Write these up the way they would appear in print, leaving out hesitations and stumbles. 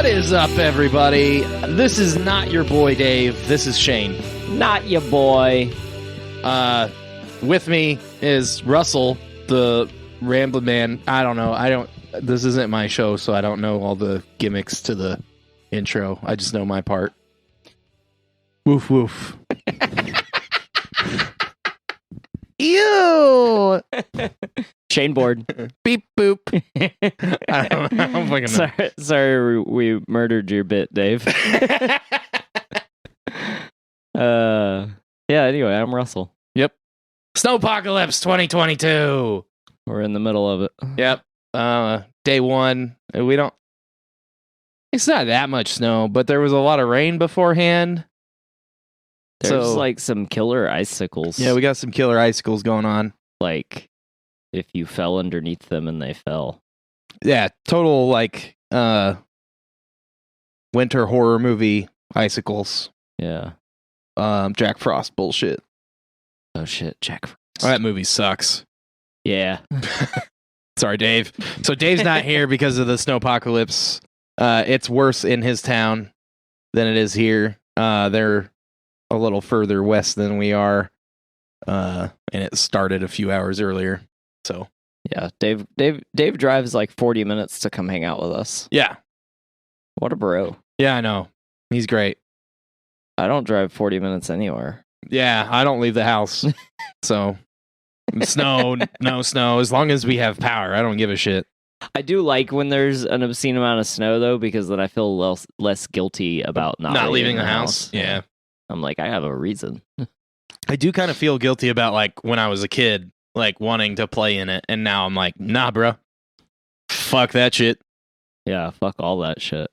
What is up, everybody? This is not your boy Dave. This is Shane. Not your boy. With me is Russell, the Rambling Man. I don't know. This isn't my show, so I don't know all the gimmicks to the intro. I just know my part. Woof woof. Ew. Shane board. Beep boop. I don't fucking know. Sorry, we murdered your bit, Dave. Yeah, anyway, I'm Russell. Yep. Snowpocalypse 2022. We're in the middle of it. Yep. Day one. It's not that much snow, but there was a lot of rain beforehand. There's like some killer icicles. Yeah, we got some killer icicles going on. Like if you fell underneath them and they fell. Yeah, total like winter horror movie icicles. Yeah. Jack Frost bullshit. Oh shit, Jack Frost. Oh, that movie sucks. Yeah. Sorry, Dave. So Dave's not here because of the snowpocalypse. It's worse in his town than it is here. They're a little further west than we are. And it started a few hours earlier. So yeah, Dave drives like 40 minutes to come hang out with us. Yeah. What a bro. Yeah, I know. He's great. I don't drive 40 minutes anywhere. Yeah, I don't leave the house. So snow, no snow. As long as we have power, I don't give a shit. I do like when there's an obscene amount of snow, though, because then I feel less guilty about not leaving the house. Yeah. I'm like, I have a reason. I do kind of feel guilty about, like, when I was a kid, like, wanting to play in it. And now I'm like, nah, bro. Fuck that shit. Yeah, fuck all that shit.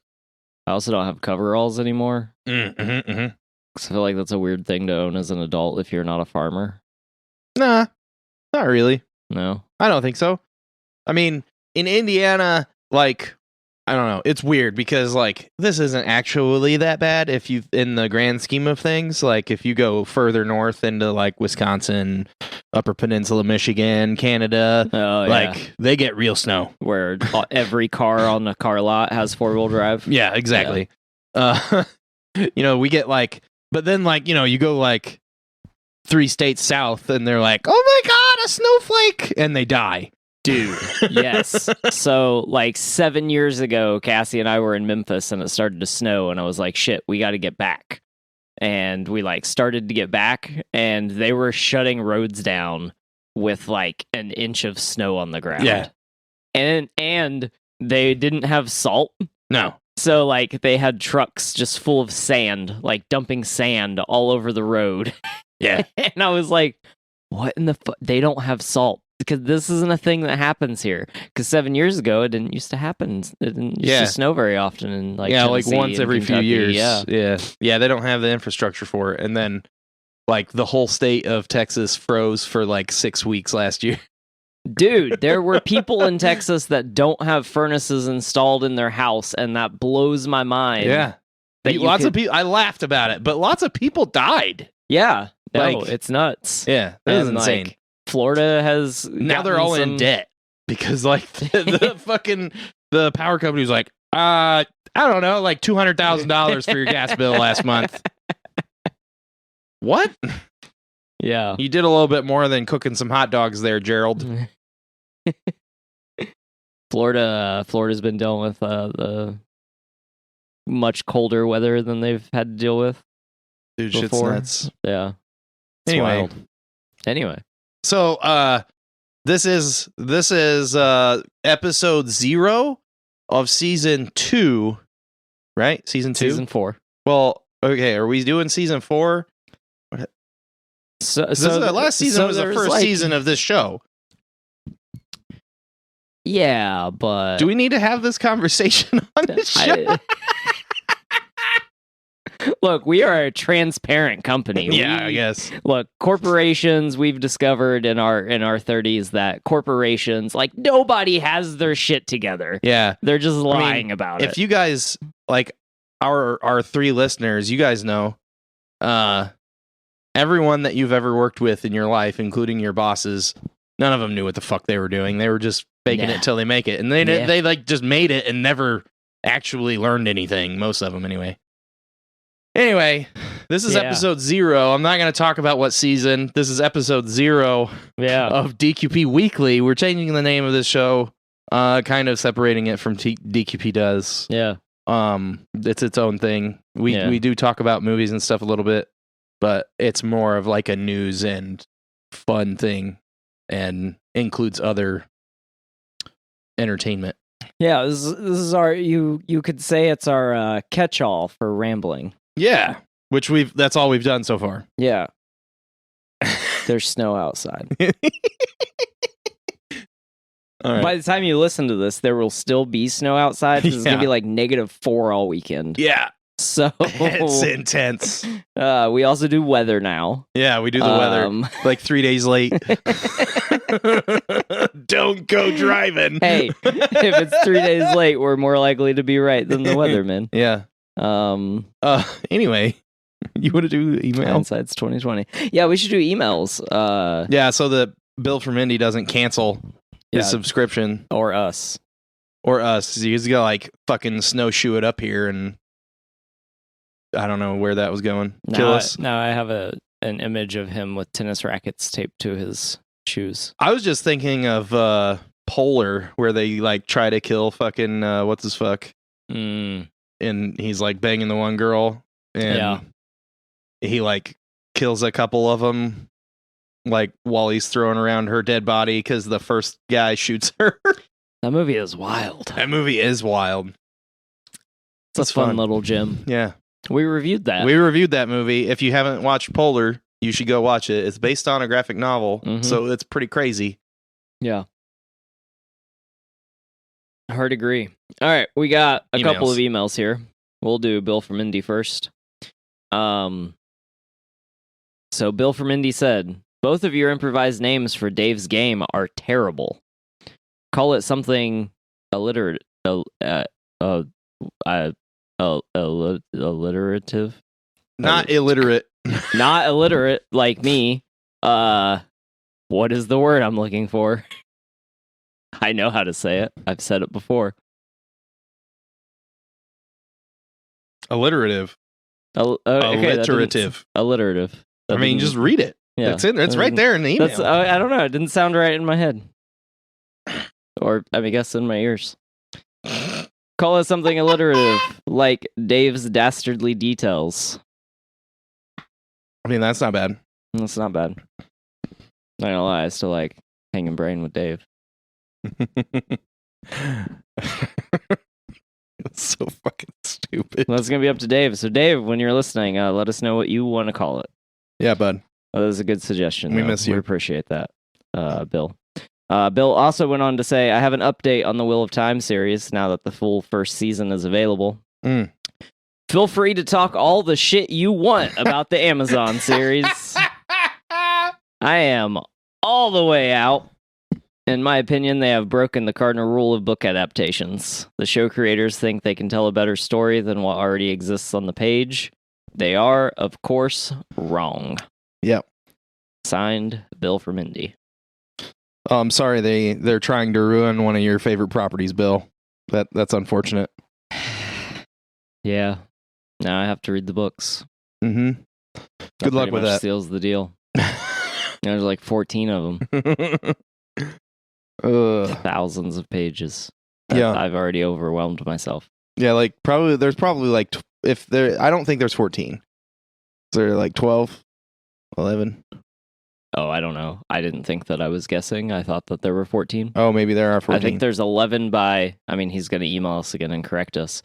I also don't have coveralls anymore. Mm-hmm. I feel like that's a weird thing to own as an adult if you're not a farmer. Nah, not really. No? I don't think so. I mean, in Indiana, like, I don't know. It's weird because, like, this isn't actually that bad if you, in the grand scheme of things. Like, if you go further north into, like, Wisconsin, Upper Peninsula, Michigan, Canada, like, they get real snow. Where every car on the car lot has four-wheel drive. Yeah, exactly. Yeah. We get, like, but then, like, you go, like, 3 states south, and they're like, oh my god, a snowflake! And they die. Dude, yes. So, like, 7 years ago, Cassie and I were in Memphis, and it started to snow, and I was like, shit, we got to get back. And we, like, started to get back, and they were shutting roads down with, like, an inch of snow on the ground. Yeah. And they didn't have salt. No. So, like, they had trucks just full of sand, like, dumping sand all over the road. Yeah. And I was like, what in the fuck? They don't have salt. Because this isn't a thing that happens here. Because 7 years ago, it didn't used to happen. It didn't used to snow very often in like like Tennessee once every Kentucky. few years. Yeah. Yeah. They don't have the infrastructure for it. And then, like, the whole state of Texas froze for like 6 weeks last year. Dude, there were people in Texas that don't have furnaces installed in their house, and that blows my mind. Yeah, lots of people. I laughed about it, but lots of people died. Yeah, no, Like, it's nuts. Yeah, that is And, insane. like, Florida has Now they're all in debt because, like, the fucking the power company was like, I don't know, like $200,000 for your gas bill last month. What? Yeah, You did a little bit more than cooking some hot dogs there, Gerald. Florida's been dealing with the much colder weather than they've had to deal with. Dude, before. shit's nuts. Yeah. It's Anyway. wild. Anyway. So, this is episode 0 of season 2, right? Season 2? Season 4. Well, okay, are we doing season 4? So The last season was the there's, first like, season of this show. Yeah, but Do we need to have this conversation on this show? Look, we are a transparent company. Yeah, I guess. Look, corporations, we've discovered in our 30s that corporations, like, nobody has their shit together. Yeah. They're just lying about it. If you guys, like, our 3 listeners, you guys know, everyone that you've ever worked with in your life, including your bosses, none of them knew what the fuck they were doing. They were just faking it till they make it. And they like just made it and never actually learned anything. Most of them, anyway. Anyway, this is Yeah. episode 0. I'm not going to talk about what season. This is episode 0 of DQP Weekly. We're changing the name of this show, kind of separating it from DQP Does. Yeah. It's its own thing. We do talk about movies and stuff a little bit, but it's more of like a news and fun thing, and includes other entertainment. Yeah, this is our you could say it's our catch-all for rambling. Yeah, which that's all we've done so far. Yeah. There's snow outside. All right. By the time you listen to this, there will still be snow outside because it's going to be like -4 all weekend. Yeah. So it's intense. We also do weather now. Yeah, we do the weather like 3 days late. Don't go driving. Hey, if it's 3 days late, we're more likely to be right than the weatherman. Yeah. Anyway, you want to do email? Hindsight's 2020. Yeah, we should do emails. Yeah, so that Bill from Indy doesn't cancel his subscription. Or us. He's gonna like fucking snowshoe it up here, and I don't know where that was going. Kill us. Now I have an image of him with tennis rackets taped to his shoes. I was just thinking of Polar, where they like try to kill fucking what's his fuck, and he's like banging the one girl, and he like kills a couple of them, like while he's throwing around her dead body because the first guy shoots her. That movie is wild. That movie is wild. It's a fun little gem. Yeah. We reviewed that. We reviewed that movie. If you haven't watched Polar, you should go watch it. It's based on a graphic novel, so it's pretty crazy. Yeah. Hard agree. All right, we got a couple of emails here. We'll do Bill from Indy first. So Bill from Indy said, both of your improvised names for Dave's game are terrible. Call it something alliterative. Alliterative? Not illiterate. Not illiterate like me. What is the word I'm looking for? I know how to say it. I've said it before. Alliterative. Alliterative. Alliterative. I mean, just read it. Yeah. It's right there in the email. I don't know. It didn't sound right in my head. Or, I guess in my ears. Call it something alliterative, like Dave's dastardly details. I mean, that's not bad. That's not bad. Not gonna lie, I still like hanging brain with Dave. It's so fucking stupid. Well, that's gonna be up to Dave. So, Dave, when you're listening, let us know what you want to call it. Yeah, bud. Oh, that was a good suggestion. We miss you. We appreciate that, Bill. Bill also went on to say, I have an update on the Wheel of Time series now that the full first season is available. Feel free to talk all the shit you want about the Amazon series. I am all the way out. In my opinion, they have broken the cardinal rule of book adaptations. The show creators think they can tell a better story than what already exists on the page. They are, of course, wrong. Yep. Signed, Bill from Indy. Oh, I'm sorry they're trying to ruin one of your favorite properties, Bill. That's unfortunate. Yeah. Now I have to read the books. Mm-hmm. Good luck with that. Seals the deal. There's like 14 of them. Thousands of pages. Yeah. I've already overwhelmed myself. Yeah, like there's probably like I don't think there's 14. Is there like 12, 11? Oh, I don't know. I didn't think that I was guessing. I thought that there were 14. Oh, maybe there are 14. I think there's 11 by... I mean, he's going to email us again and correct us.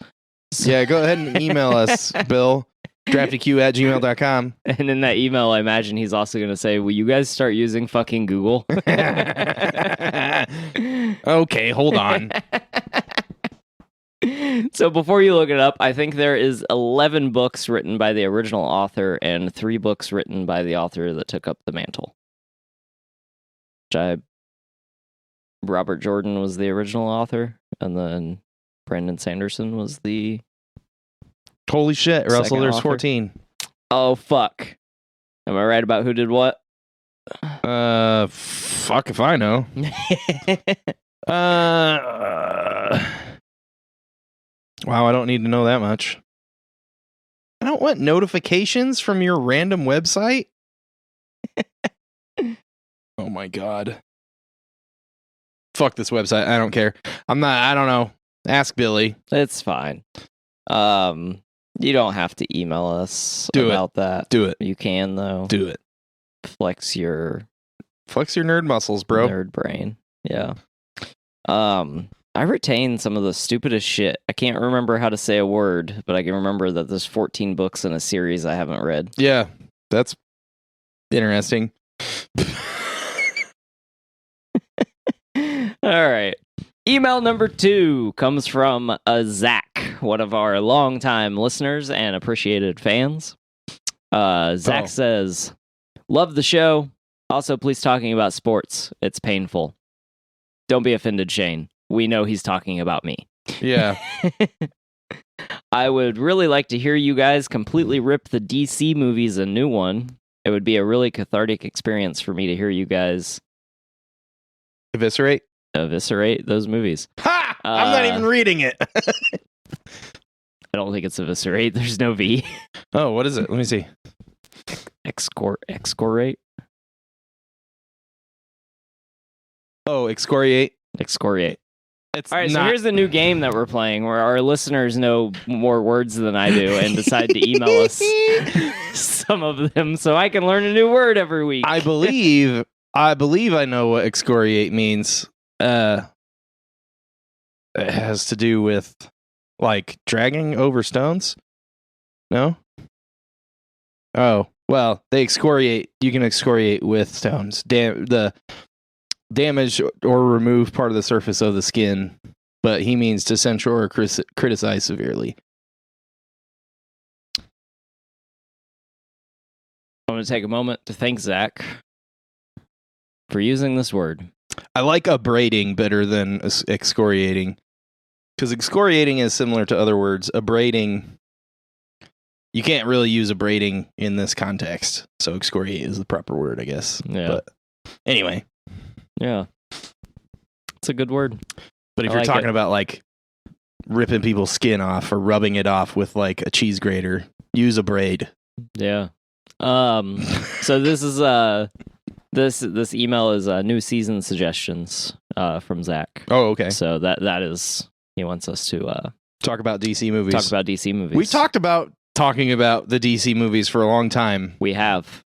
So... Yeah, go ahead and email us, Bill. DraftyQ@gmail.com. And in that email, I imagine he's also going to say, will you guys start using fucking Google? Okay, hold on. So before you look it up, I think there is 11 books written by the original author and 3 books written by the author that took up the mantle. Robert Jordan was the original author, and then Brandon Sanderson was the... Holy shit, Russell, there's author. 14. Oh, fuck. Am I right about who did what? Fuck if I know. Wow, I don't need to know that much. I don't want notifications from your random website. Oh my god. Fuck this website. I don't care. I don't know. Ask Billy. It's fine. You don't have to email us about that. Do it. You can, though. Do it. Flex your nerd muscles, bro. Nerd brain. Yeah. I retain some of the stupidest shit. I can't remember how to say a word, but I can remember that there's 14 books in a series I haven't read. Yeah, that's interesting. All right. Email number 2 comes from Zach, one of our longtime listeners and appreciated fans. Zach says, love the show. Also, please talking about sports. It's painful. Don't be offended, Shane. We know he's talking about me. Yeah. I would really like to hear you guys completely rip the DC movies a new one. It would be a really cathartic experience for me to hear you guys eviscerate those movies. Ha! I'm not even reading it. I don't think it's eviscerate. There's no V. Oh, what is it? Let me see. Excoriate? Oh, excoriate. Excoriate. It's all right, so here's the new game that we're playing where our listeners know more words than I do and decide to email us some of them so I can learn a new word every week. I believe I know what excoriate means. It has to do with like dragging over stones. No? Oh, well, they excoriate. You can excoriate with stones. The damage or remove part of the surface of the skin, but he means to censure or criticize severely. I'm going to take a moment to thank Zach for using this word. I like abrading better than excoriating, because excoriating is similar to other words. Abrading, you can't really use abrading in this context, so excoriate is the proper word, I guess. Yeah. But anyway. Yeah. It's a good word. But if you're talking about like ripping people's skin off or rubbing it off with like a cheese grater, use a braid. Yeah. So this is this email is new season suggestions from Zach. Oh, okay. So that is he wants us to talk about DC movies. Talk about DC movies. We talked about talking about the DC movies for a long time. We have.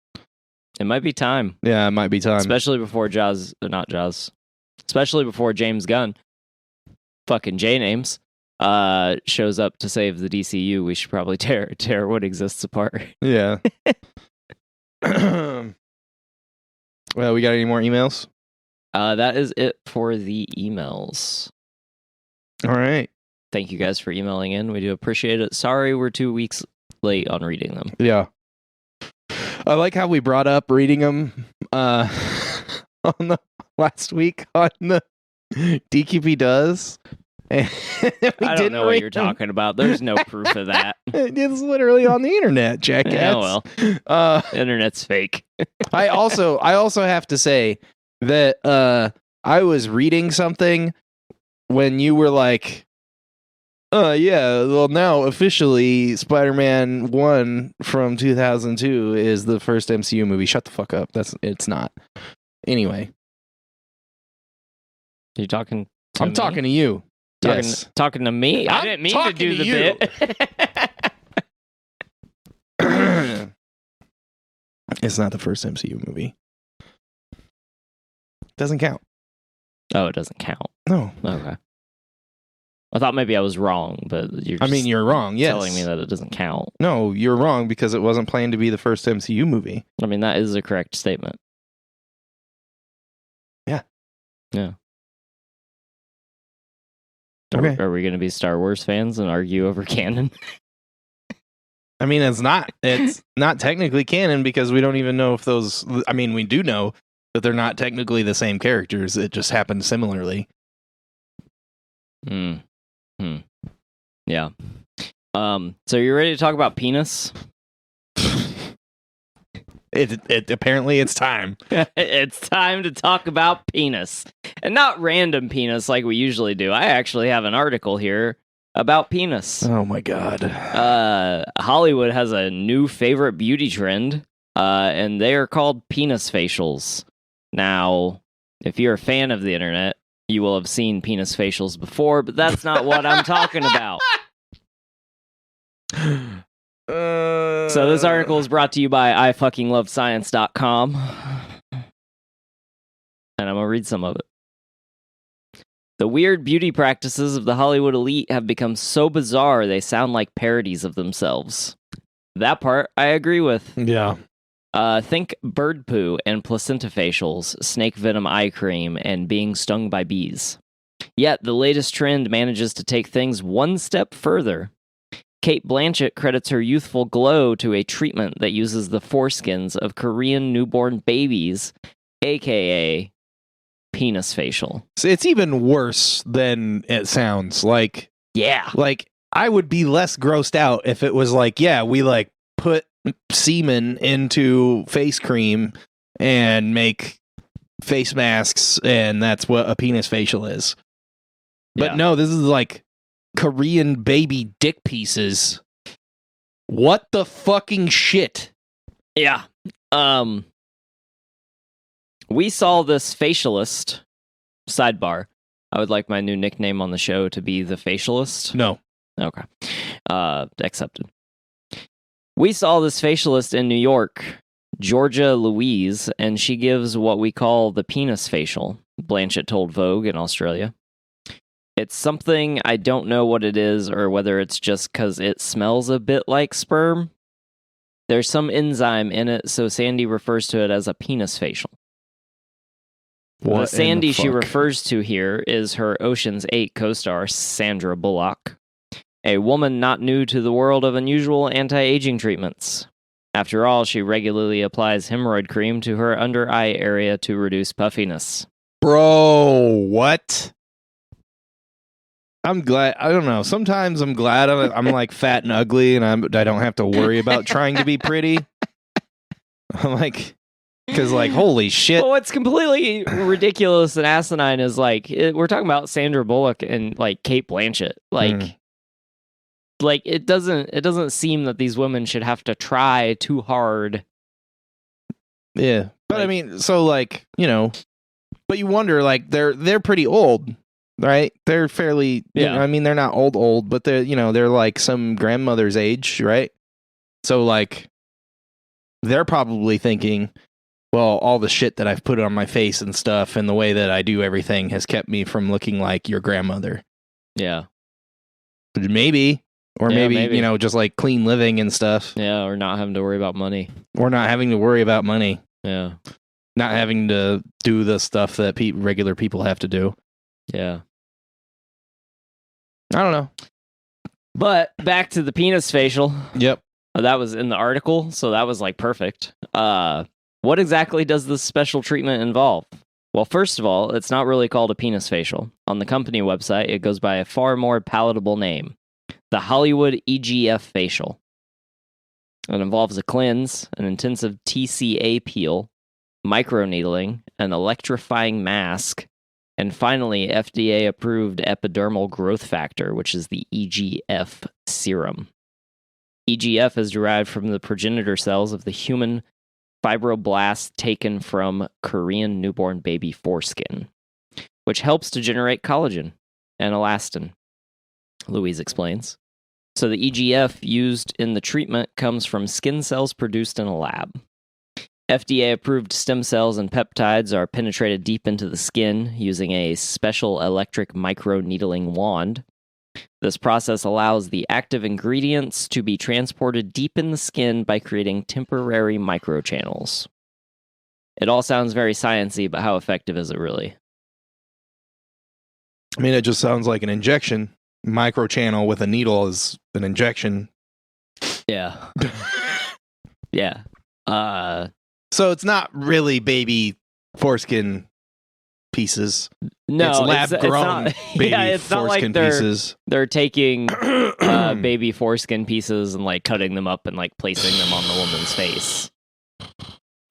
It might be time. Yeah, it might be time. Especially before Especially before James Gunn, fucking J-Names, shows up to save the DCU. We should probably tear what exists apart. Yeah. Well, we got any more emails? That is it for the emails. All right. Thank you guys for emailing in. We do appreciate it. Sorry we're 2 weeks late on reading them. Yeah. I like how we brought up reading them on the last week on the DQP Does. And I don't know what you're talking about. There's no proof of that. It's literally on the internet, jackass. Yeah, well, internet's fake. I also have to say that I was reading something when you were like, yeah, well, now officially Spider-Man 1 from 2002 is the first MCU movie. Shut the fuck up. It's not. Anyway. You talking to I'm me? talking to you. Talking to me? I didn't mean to do the bit. It's not the first MCU movie. Doesn't count. Oh, it doesn't count. No. Okay. I thought maybe I was wrong, but you're wrong, yes. Telling me that it doesn't count. No, you're wrong because it wasn't planned to be the first MCU movie. I mean, that is a correct statement. Yeah. Yeah. Okay. Are we going to be Star Wars fans and argue over canon? I mean, it's not technically canon because we don't even know if those... I mean, we do know that they're not technically the same characters. It just happened similarly. Yeah. So you ready to talk about penis? It apparently it's time. It's time to talk about penis. And not random penis like we usually do. I actually have an article here about penis. Oh my god. Hollywood has a new favorite beauty trend, and they are called penis facials. Now, if you're a fan of the internet, you will have seen penis facials before, but that's not what I'm talking about. So this article is brought to you by ifuckinglovescience.com, and I'm going to read some of it. The weird beauty practices of the Hollywood elite have become so bizarre they sound like parodies of themselves. That part I agree with. Yeah. Think bird poo and placenta facials, snake venom eye cream, and being stung by bees. Yet the latest trend manages to take things one step further. Cate Blanchett credits her youthful glow to a treatment that uses the foreskins of Korean newborn babies, aka penis facial. So it's even worse than it sounds. Like, yeah. Like, I would be less grossed out if it was like, yeah, we like put semen into face cream and make face masks, and that's what a penis facial is. But no, this is like Korean baby dick pieces. What the fucking shit? Yeah. We saw this facialist. Sidebar. I would like my new nickname on the show to be the facialist. No. Okay. Accepted. We saw this facialist in New York, Georgia Louise, and she gives what we call the penis facial, Blanchett told Vogue in Australia. It's something I don't know what it is or whether it's just because it smells a bit like sperm. There's some enzyme in it, so Sandy refers to it as a penis facial. The Sandy she refers to here is her Ocean's 8 co-star, Sandra Bullock, a woman not new to the world of unusual anti-aging treatments. After all, she regularly applies hemorrhoid cream to her under-eye area to reduce puffiness. Bro, what? I'm glad. I don't know. Sometimes I'm glad I'm like fat and ugly, and I don't have to worry about trying to be pretty. I'm like, because like, holy shit. Well, what's completely ridiculous and asinine is like we're talking about Sandra Bullock and like Cate Blanchett. Like it doesn't seem that these women should have to try too hard. Yeah, but I mean, so like, you know, but you wonder, like they're pretty old. Right? They're fairly, you know, I mean, they're not old, but they're, you know, they're like some grandmother's age, right? So like, they're probably thinking, well, all the shit that I've put on my face and stuff and the way that I do everything has kept me from looking like your grandmother. Yeah. Maybe. Or maybe, you know, just like clean living and stuff. Yeah, or not having to worry about money. Or not having to worry about money. Yeah. Not having to do the stuff that regular people have to do. Yeah. I don't know. But back to the penis facial. Yep. That was in the article, so that was like perfect. What exactly does this special treatment involve? Well, first of all, it's not really called a penis facial. On the company website, it goes by a far more palatable name, the Hollywood EGF facial. It involves a cleanse, an intensive TCA peel, microneedling, an electrifying mask, and finally, FDA-approved epidermal growth factor, which is the EGF serum. EGF is derived from the progenitor cells of the human fibroblasts taken from Korean newborn baby foreskin, which helps to generate collagen and elastin, Louise explains. So the EGF used in the treatment comes from skin cells produced in a lab. FDA-approved stem cells and peptides are penetrated deep into the skin using a special electric microneedling wand. This process allows the active ingredients to be transported deep in the skin by creating temporary microchannels. It all sounds very sciencey, but how effective is it really? I mean, it just sounds like an injection. Microchannel with a needle is an injection. Yeah. Yeah. So it's not really baby foreskin pieces. No, it's lab-grown baby it's not foreskin like pieces. They're taking baby foreskin pieces and like cutting them up and like placing them on the woman's face.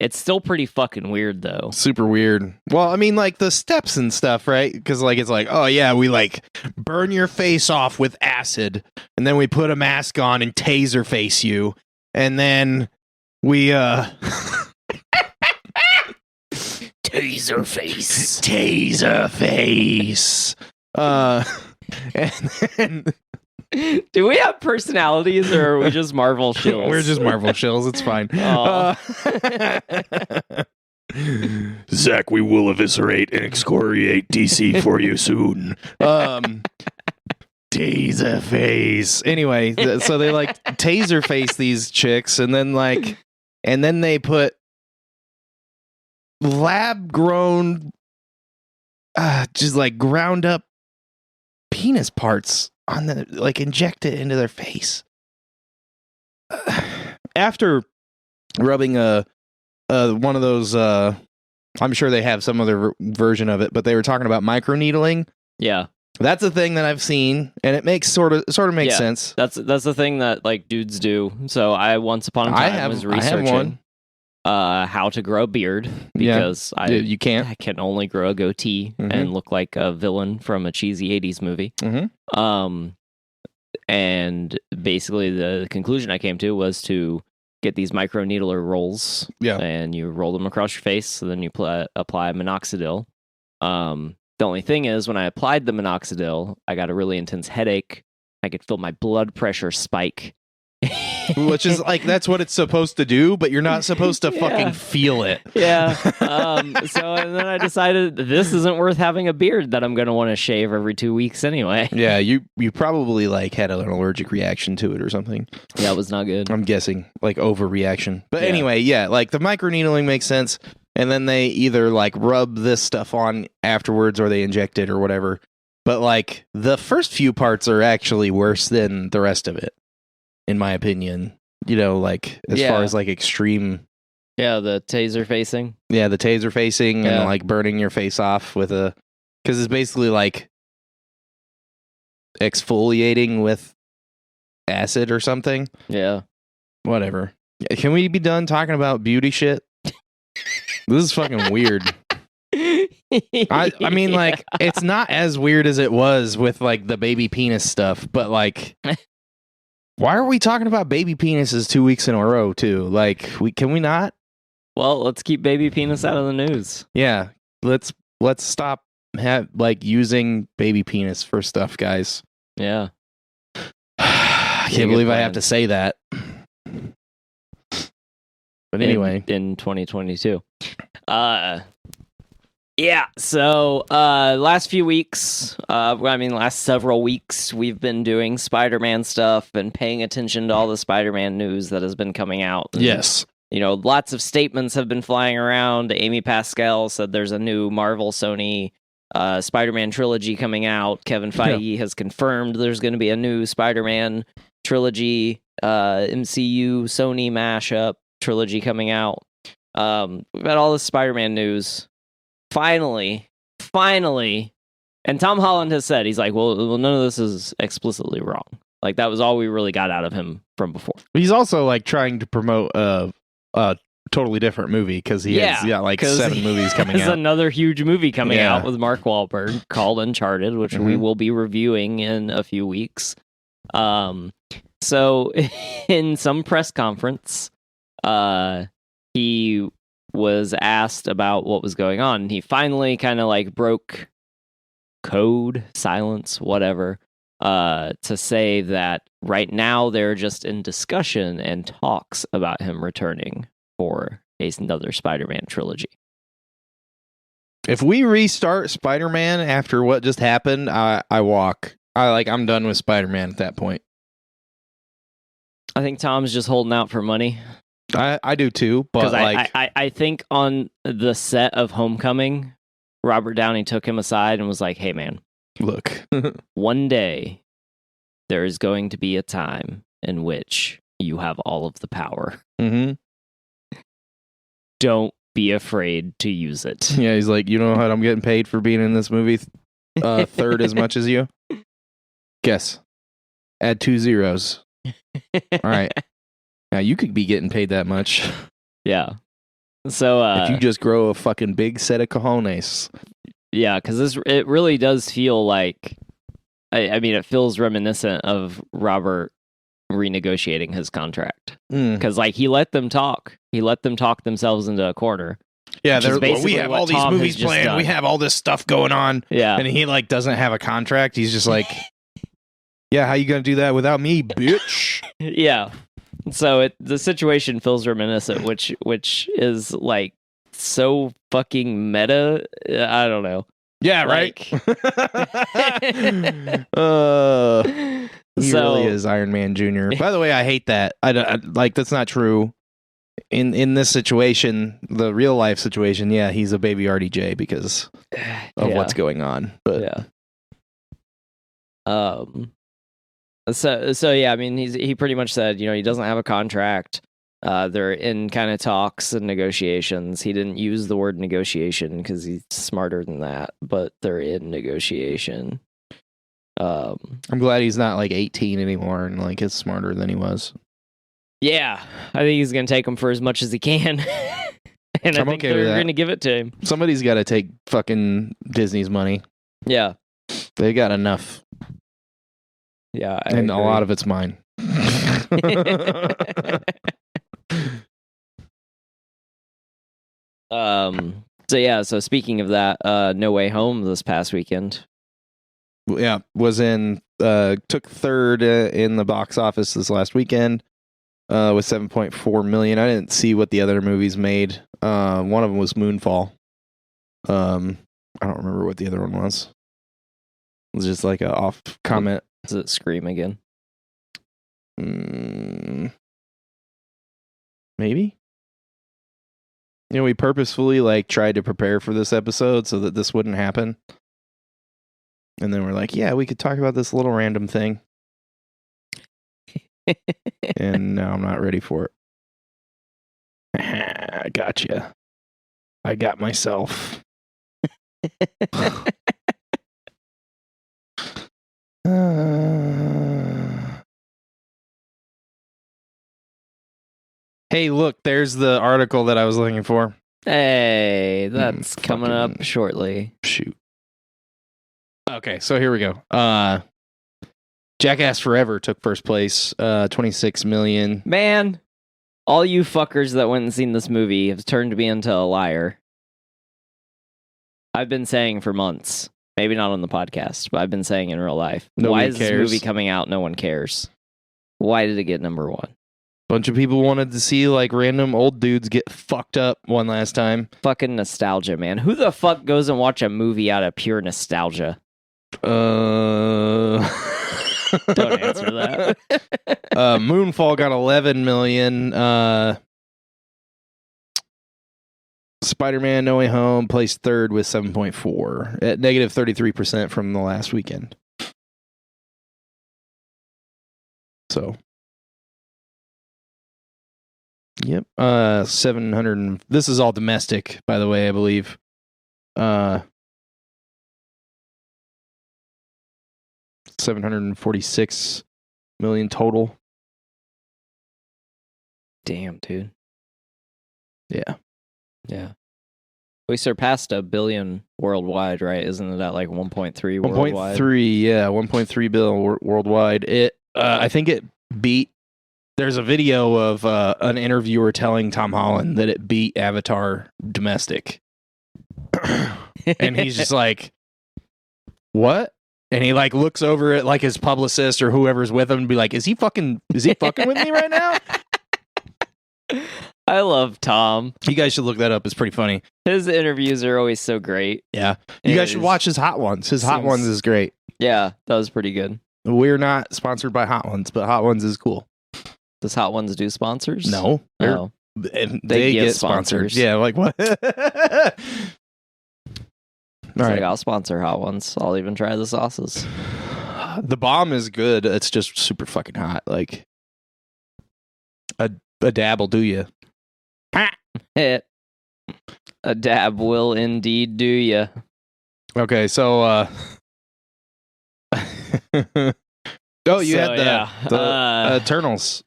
It's still pretty fucking weird, though. Super weird. Well, I mean, like the steps and stuff, right? Because like it's like, oh yeah, we like burn your face off with acid, and then we put a mask on and taser face you, and then we taser face. Taser face. And then Do we have personalities, or are we just Marvel shills? we're just Marvel shills. It's fine. Zach, we will eviscerate and excoriate DC for you soon. Taser face. Anyway, so they like taser face these chicks, and then they put lab grown, just like ground up penis parts on the, like, inject it into their face. After rubbing one of those, I'm sure they have some other version of it, but they were talking about microneedling. Yeah, that's a thing that I've seen, and it makes sort of makes sense. That's the thing that like dudes do. So I once upon a time was researching how to grow a beard, because you can't. I can only grow a goatee and look like a villain from a cheesy 80s movie. And basically the conclusion I came to was to get these microneedler rolls, and you roll them across your face, so then you apply minoxidil. The only thing is, when I applied the minoxidil, I got a really intense headache. I could feel my blood pressure spike. Which is like, that's what it's supposed to do, but you're not supposed to fucking feel it. Yeah. And then I decided this isn't worth having a beard that I'm going to want to shave every 2 weeks anyway. Yeah, you probably like had an allergic reaction to it or something. Yeah, it was not good. I'm guessing, like overreaction. But anyway, like the microneedling makes sense. And then they either like rub this stuff on afterwards, or they inject it or whatever. But like the first few parts are actually worse than the rest of it, in my opinion. You know, like as far as like extreme. Yeah, the taser facing. Yeah, the taser facing and like burning your face off with because it's basically like exfoliating with acid or something. Yeah. Whatever. Can we be done talking about beauty shit? This is fucking weird. I mean, like, it's not as weird as it was with like the baby penis stuff, but like, why are we talking about baby penises 2 weeks in a row too? Like, can we not? Well, let's keep baby penis out of the news. Yeah, let's stop using baby penis for stuff, guys. Yeah. I can't believe I have to say that. But anyway, in 2022. Yeah, so last few weeks, last several weeks, we've been doing Spider-Man stuff and paying attention to all the Spider-Man news that has been coming out. And, yes. You know, lots of statements have been flying around. Amy Pascal said there's a new Marvel Sony Spider-Man trilogy coming out. Kevin Feige has confirmed there's going to be a new Spider-Man trilogy, MCU Sony mashup trilogy coming out. We've got all this Spider-Man news. Finally, and Tom Holland has said, he's like, well, none of this is explicitly wrong. Like, that was all we really got out of him from before. He's also like trying to promote a totally different movie, because he has like 7 movies coming out. There's another huge movie coming out with Mark Wahlberg called Uncharted, which we will be reviewing in a few weeks. So in some press conference, he was asked about what was going on. He finally kind of like broke code, silence, whatever, to say that right now they're just in discussion and talks about him returning for another Spider-Man trilogy. If we restart Spider-Man after what just happened, I walk. I'm done with Spider-Man at that point. I think Tom's just holding out for money. I do too, but I think on the set of Homecoming, Robert Downey took him aside and was like, hey man, look, one day there is going to be a time in which you have all of the power. Don't be afraid to use it. Yeah, he's like, you know how I'm getting paid for being in this movie third as much as you? Guess. Add 2 zeros. All right. Now you could be getting paid that much. Yeah. So if you just grow a fucking big set of cojones. Yeah, because it really does feel like, I mean, it feels reminiscent of Robert renegotiating his contract. Because like he let them talk themselves into a corner. Yeah, we have all these movies planned. We have all this stuff going on. Yeah, and he like doesn't have a contract. He's just like, yeah, how you gonna do that without me, bitch? Yeah. So the situation feels reminiscent, which is like so fucking meta. I don't know. Yeah, like, right. He really is Iron Man Jr. By the way, I hate that. I like that's not true. In this situation, the real life situation, yeah, he's a baby RDJ because of what's going on. But yeah. So yeah, I mean, he pretty much said, he doesn't have a contract. They're in kind of talks and negotiations. He didn't use the word negotiation because he's smarter than that, but they're in negotiation. I'm glad he's not like 18 anymore and like is smarter than he was. Yeah, I think he's gonna take him for as much as he can, and I think they're gonna give it to him. Somebody's got to take fucking Disney's money. Yeah, they got enough. Yeah, and a lot of it's mine. So speaking of that, No Way Home this past weekend. Yeah, took third in the box office this last weekend with 7.4 million. I didn't see what the other movies made. One of them was Moonfall. I don't remember what the other one was. It was just like a off comment. Is it Scream again? Maybe. We purposefully like tried to prepare for this episode so that this wouldn't happen. And then we're like, yeah, we could talk about this little random thing. And now I'm not ready for it. I gotcha. I got myself. Hey, look, there's the article that I was looking for. Hey, that's coming up shortly. Shoot. Okay, so here we go. Jackass Forever took first place, 26 million. Man, all you fuckers that went and seen this movie have turned me into a liar. I've been saying for months, maybe not on the podcast, but I've been saying in real life. Why is this movie coming out? No one cares. Why did it get number one? Bunch of people wanted to see like random old dudes get fucked up one last time. Fucking nostalgia, man. Who the fuck goes and watch a movie out of pure nostalgia? Don't answer that. Moonfall got 11 million. Spider-Man No Way Home placed third with 7.4 at negative 33% from the last weekend. So, yep. 700. This is all domestic, by the way, I believe. 746 million total. Damn, dude. Yeah. Yeah. We surpassed 1 billion worldwide, right? Isn't it at like 1.3 worldwide? 1.3, yeah, 1.3 billion worldwide. I think it beat. There's a video of an interviewer telling Tom Holland that it beat Avatar domestic, and he's just like, "What?" And he like looks over at like his publicist or whoever's with him and be like, "Is he fucking with me right now?" I love Tom. You guys should look that up. It's pretty funny. His interviews are always so great. Yeah. You guys should watch his Hot Ones. His Hot Ones is great. Yeah, that was pretty good. We're not sponsored by Hot Ones, but Hot Ones is cool. Does Hot Ones do sponsors? No. No. They get sponsored. Yeah, like what? All right. I'll sponsor Hot Ones. I'll even try the sauces. The bomb is good. It's just super fucking hot. Like a dab will do you. A dab will indeed do ya. Okay, so oh, you had the Eternals.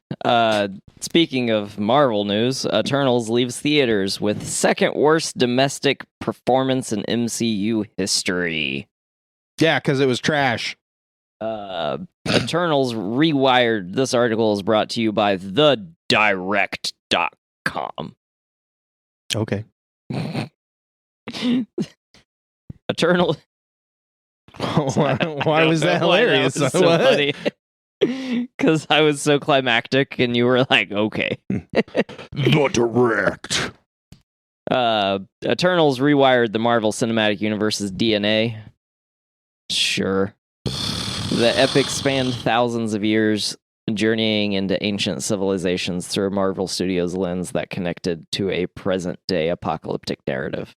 Speaking of Marvel news, Eternals leaves theaters with second worst domestic performance in MCU history. Yeah, because it was trash. Eternals Rewired. This article is brought to you by thedirect.com. Okay. Eternal. Why was that hilarious? That was so funny. Because I was so climactic, and you were like, "Okay." The Direct. Eternals Rewired the Marvel Cinematic Universe's DNA. Sure. The epic spanned thousands of years, journeying into ancient civilizations through a Marvel Studios lens that connected to a present-day apocalyptic narrative.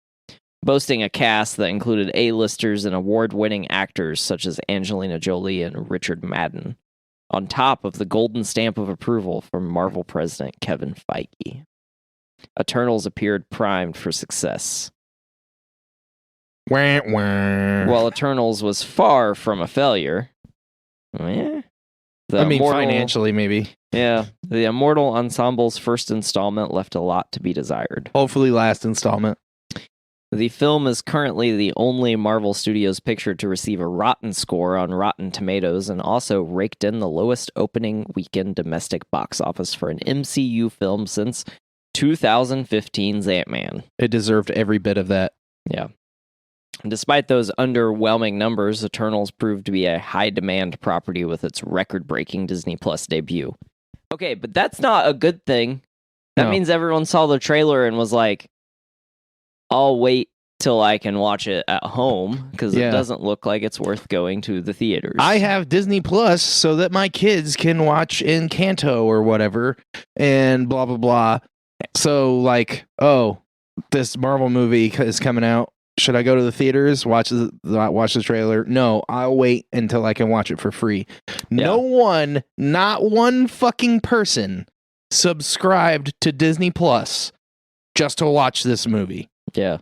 Boasting a cast that included A-listers and award-winning actors such as Angelina Jolie and Richard Madden, on top of the golden stamp of approval from Marvel president Kevin Feige. Eternals appeared primed for success. Wah, wah. While Eternals was far from a failure, financially, maybe. Yeah, the Immortal Ensemble's first installment left a lot to be desired. Hopefully last installment. The film is currently the only Marvel Studios picture to receive a rotten score on Rotten Tomatoes and also raked in the lowest opening weekend domestic box office for an MCU film since 2015's Ant-Man. It deserved every bit of that. Yeah. Despite those underwhelming numbers, Eternals proved to be a high-demand property with its record-breaking Disney Plus debut. Okay, but that's not a good thing. That means everyone saw the trailer and was like, I'll wait till I can watch it at home, because it doesn't look like it's worth going to the theaters. I have Disney Plus so that my kids can watch Encanto or whatever, and blah, blah, blah. So, like, this Marvel movie is coming out. Should I go to the theaters, watch the trailer? No, I'll wait until I can watch it for free. Yeah. Not one fucking person subscribed to Disney Plus just to watch this movie. Yeah.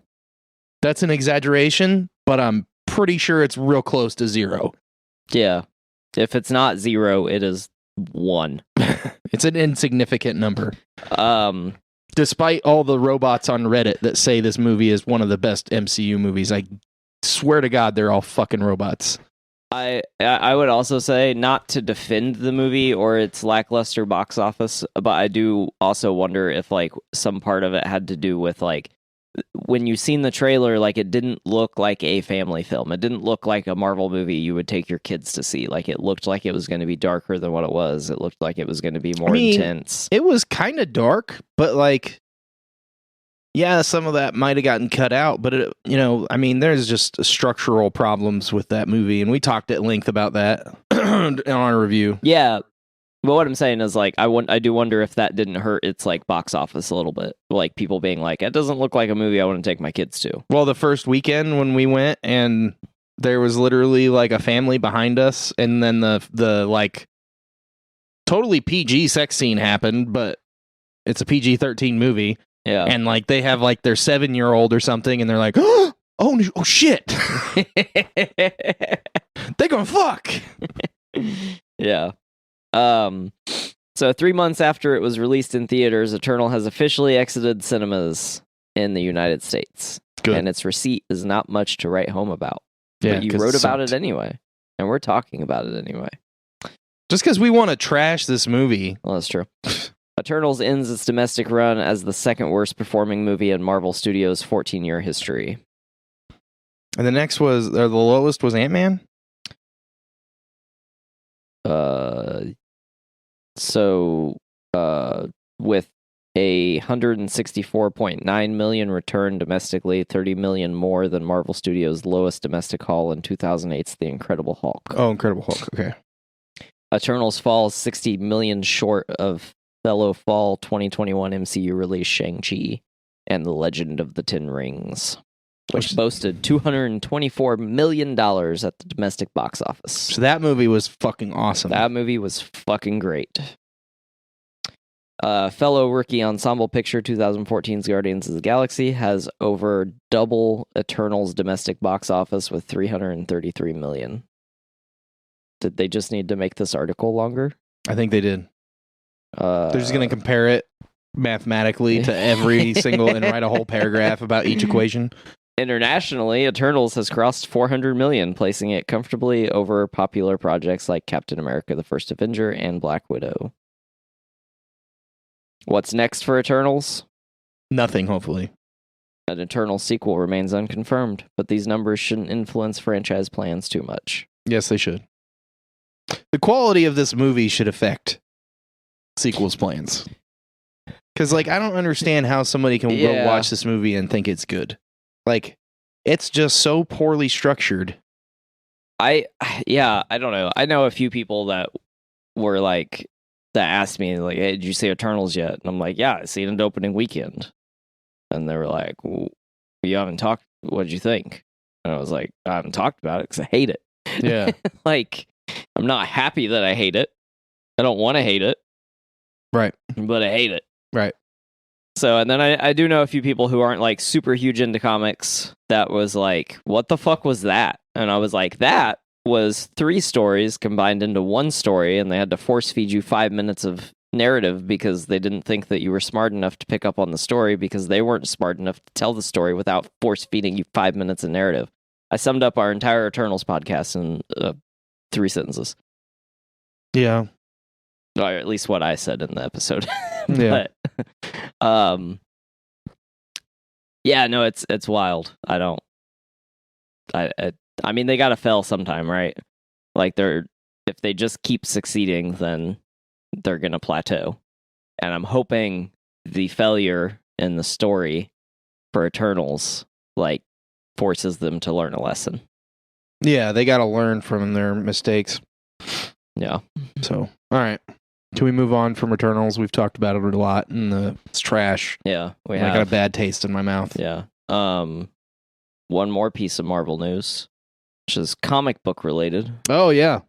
That's an exaggeration, but I'm pretty sure it's real close to zero. Yeah. If it's not zero, it is 1. It's an insignificant number. Despite all the robots on Reddit that say this movie is one of the best MCU movies, I swear to God, they're all fucking robots. I would also say, not to defend the movie or its lackluster box office, but I do also wonder if, like, some part of it had to do with, like, when you seen the trailer, like, it didn't look like a family film. It didn't look like a Marvel movie you would take your kids to see. Like, it looked like it was going to be darker than what it was. It looked like it was going to be more intense. It was kind of dark, but, like, yeah, some of that might have gotten cut out, but there's just structural problems with that movie, and we talked at length about that on our review. Yeah. But what I'm saying is, like, I do wonder if that didn't hurt its, like, box office a little bit. Like, people being like, it doesn't look like a movie I want to take my kids to. Well, the first weekend when we went, and there was literally, like, a family behind us, and then the like, totally PG sex scene happened, but it's a PG-13 movie. Yeah. And, like, they have, like, their 7-year-old or something, and they're like, oh shit. They're gonna fuck. Yeah. So 3 months after it was released in theaters, Eternal has officially exited cinemas in the United States. Good. And its receipt is not much to write home about. Yeah, but you wrote about it anyway. And we're talking about it anyway. Just because we want to trash this movie. Well, that's true. Eternals ends its domestic run as the second worst performing movie in Marvel Studios' 14-year history. And the lowest was Ant-Man? With a $164.9 million return domestically, $30 million more than Marvel Studios' lowest domestic haul in 2008's The Incredible Hulk. Oh, Incredible Hulk, okay. Eternals falls $60 million short of fellow fall 2021 MCU release Shang-Chi and The Legend of the Ten Rings, which boasted $224 million at the domestic box office. So that movie was fucking awesome. That movie was fucking great. Fellow rookie ensemble picture 2014's Guardians of the Galaxy has over double Eternals' domestic box office with $333 million. Did they just need to make this article longer? I think they did. They're just going to compare it mathematically to every single and write a whole paragraph about each equation. Internationally, Eternals has crossed 400 million, placing it comfortably over popular projects like Captain America: The First Avenger and Black Widow. What's next for Eternals? Nothing, hopefully. An Eternal sequel remains unconfirmed, but these numbers shouldn't influence franchise plans too much. Yes, they should. The quality of this movie should affect sequels plans. Because, like, I don't understand how somebody can go watch this movie and think it's good. Like, it's just so poorly structured. I don't know. I know a few people that were like, that asked me, like, hey, did you see Eternals yet? And I'm like, yeah, I seen it opening weekend. And they were like, well, you haven't talked, what did you think? And I was like, I haven't talked about it because I hate it. Yeah. Like, I'm not happy that I hate it. I don't want to hate it. Right. But I hate it. Right. So, and then I do know a few people who aren't like super huge into comics that was like, what the fuck was that? And I was like, that was 3 stories combined into one story, and they had to force feed you 5 minutes of narrative because they didn't think that you were smart enough to pick up on the story because they weren't smart enough to tell the story without force feeding you 5 minutes of narrative. I summed up our entire Eternals podcast in 3 sentences. Yeah. Or at least what I said in the episode. Yeah. But, yeah, no, it's wild. I mean, they gotta fail sometime, right? Like, if they just keep succeeding, then they're gonna plateau. And I'm hoping the failure in the story for Eternals, like, forces them to learn a lesson. Yeah, they gotta learn from their mistakes. Yeah. So, all right. Can we move on from Eternals? We've talked about it a lot, and it's trash. Yeah, I got a bad taste in my mouth. Yeah. One more piece of Marvel news, which is comic book related. Oh yeah.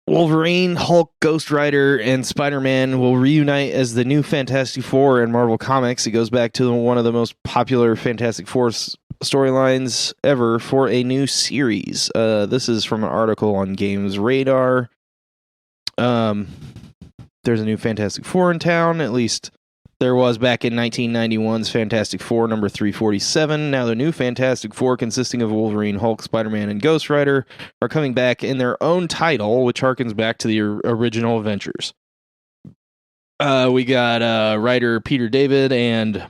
Wolverine, Hulk, Ghost Rider, and Spider-Man will reunite as the new Fantastic Four in Marvel Comics. It goes back to one of the most popular Fantastic Four storylines ever for a new series. This is from an article on Games Radar. There's a new Fantastic Four in town, at least there was back in 1991's Fantastic Four number 347. Now the new Fantastic Four, consisting of Wolverine, Hulk, Spider-Man, and Ghost Rider, are coming back in their own title, which harkens back to the original adventures. We got writer Peter David and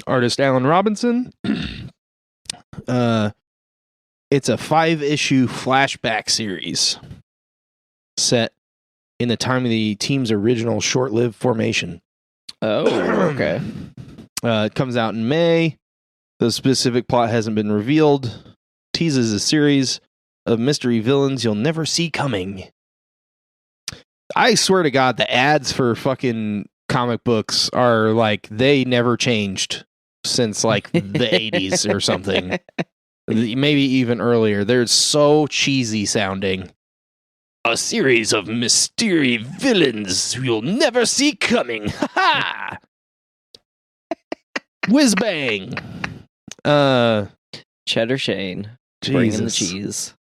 artist Alan Robinson. It's a 5-issue flashback series set in the time of the team's original short-lived formation. Oh, okay. It comes out in May. The specific plot hasn't been revealed. Teases a series of mystery villains you'll never see coming. I swear to God, the ads for fucking comic books are like, they never changed since like the 80s or something. Maybe even earlier. They're so cheesy sounding. A series of mysterious villains you'll never see coming. Ha ha! Whiz bang. Cheddar Shane. Jesus. Bringing the cheese.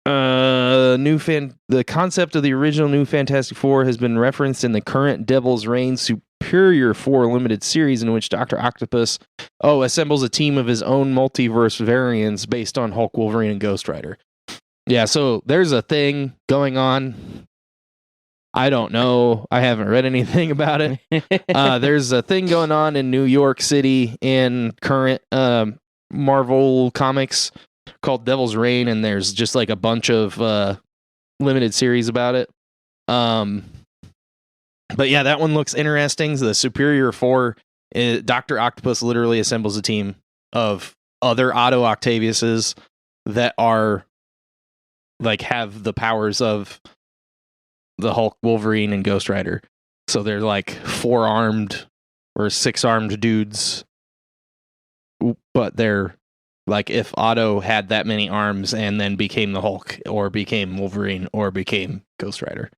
The concept of the original New Fantastic Four has been referenced in the current Devil's Reign Superior Four limited series, in which Dr. Octopus assembles a team of his own multiverse variants based on Hulk, Wolverine, and Ghost Rider. Yeah, so there's a thing going on. I don't know. I haven't read anything about it. There's a thing going on in New York City in current Marvel comics called Devil's Reign, and there's just like a bunch of limited series about it. But yeah, that one looks interesting. The Superior Four, Dr. Octopus literally assembles a team of other Otto Octaviuses that are like have the powers of the Hulk, Wolverine, and Ghost Rider. So they're like 4-armed or 6-armed dudes, but they're like if Otto had that many arms and then became the Hulk or became Wolverine or became Ghost Rider.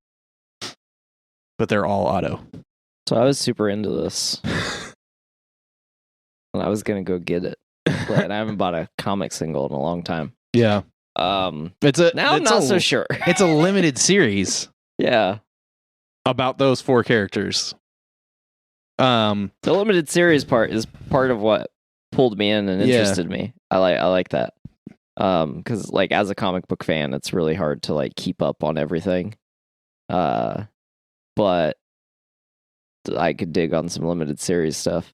But they're all Otto. So I was super into this. And I was going to go get it. But I haven't bought a comic single in a long time. Yeah. It's a Now I'm it's not a- so sure. It's a limited series Yeah. about those 4 characters. The limited series part is part of what pulled me in and Yeah. interested me. I like that. Because like as a comic book fan, it's really hard to like keep up on everything. But I could dig on some limited series stuff.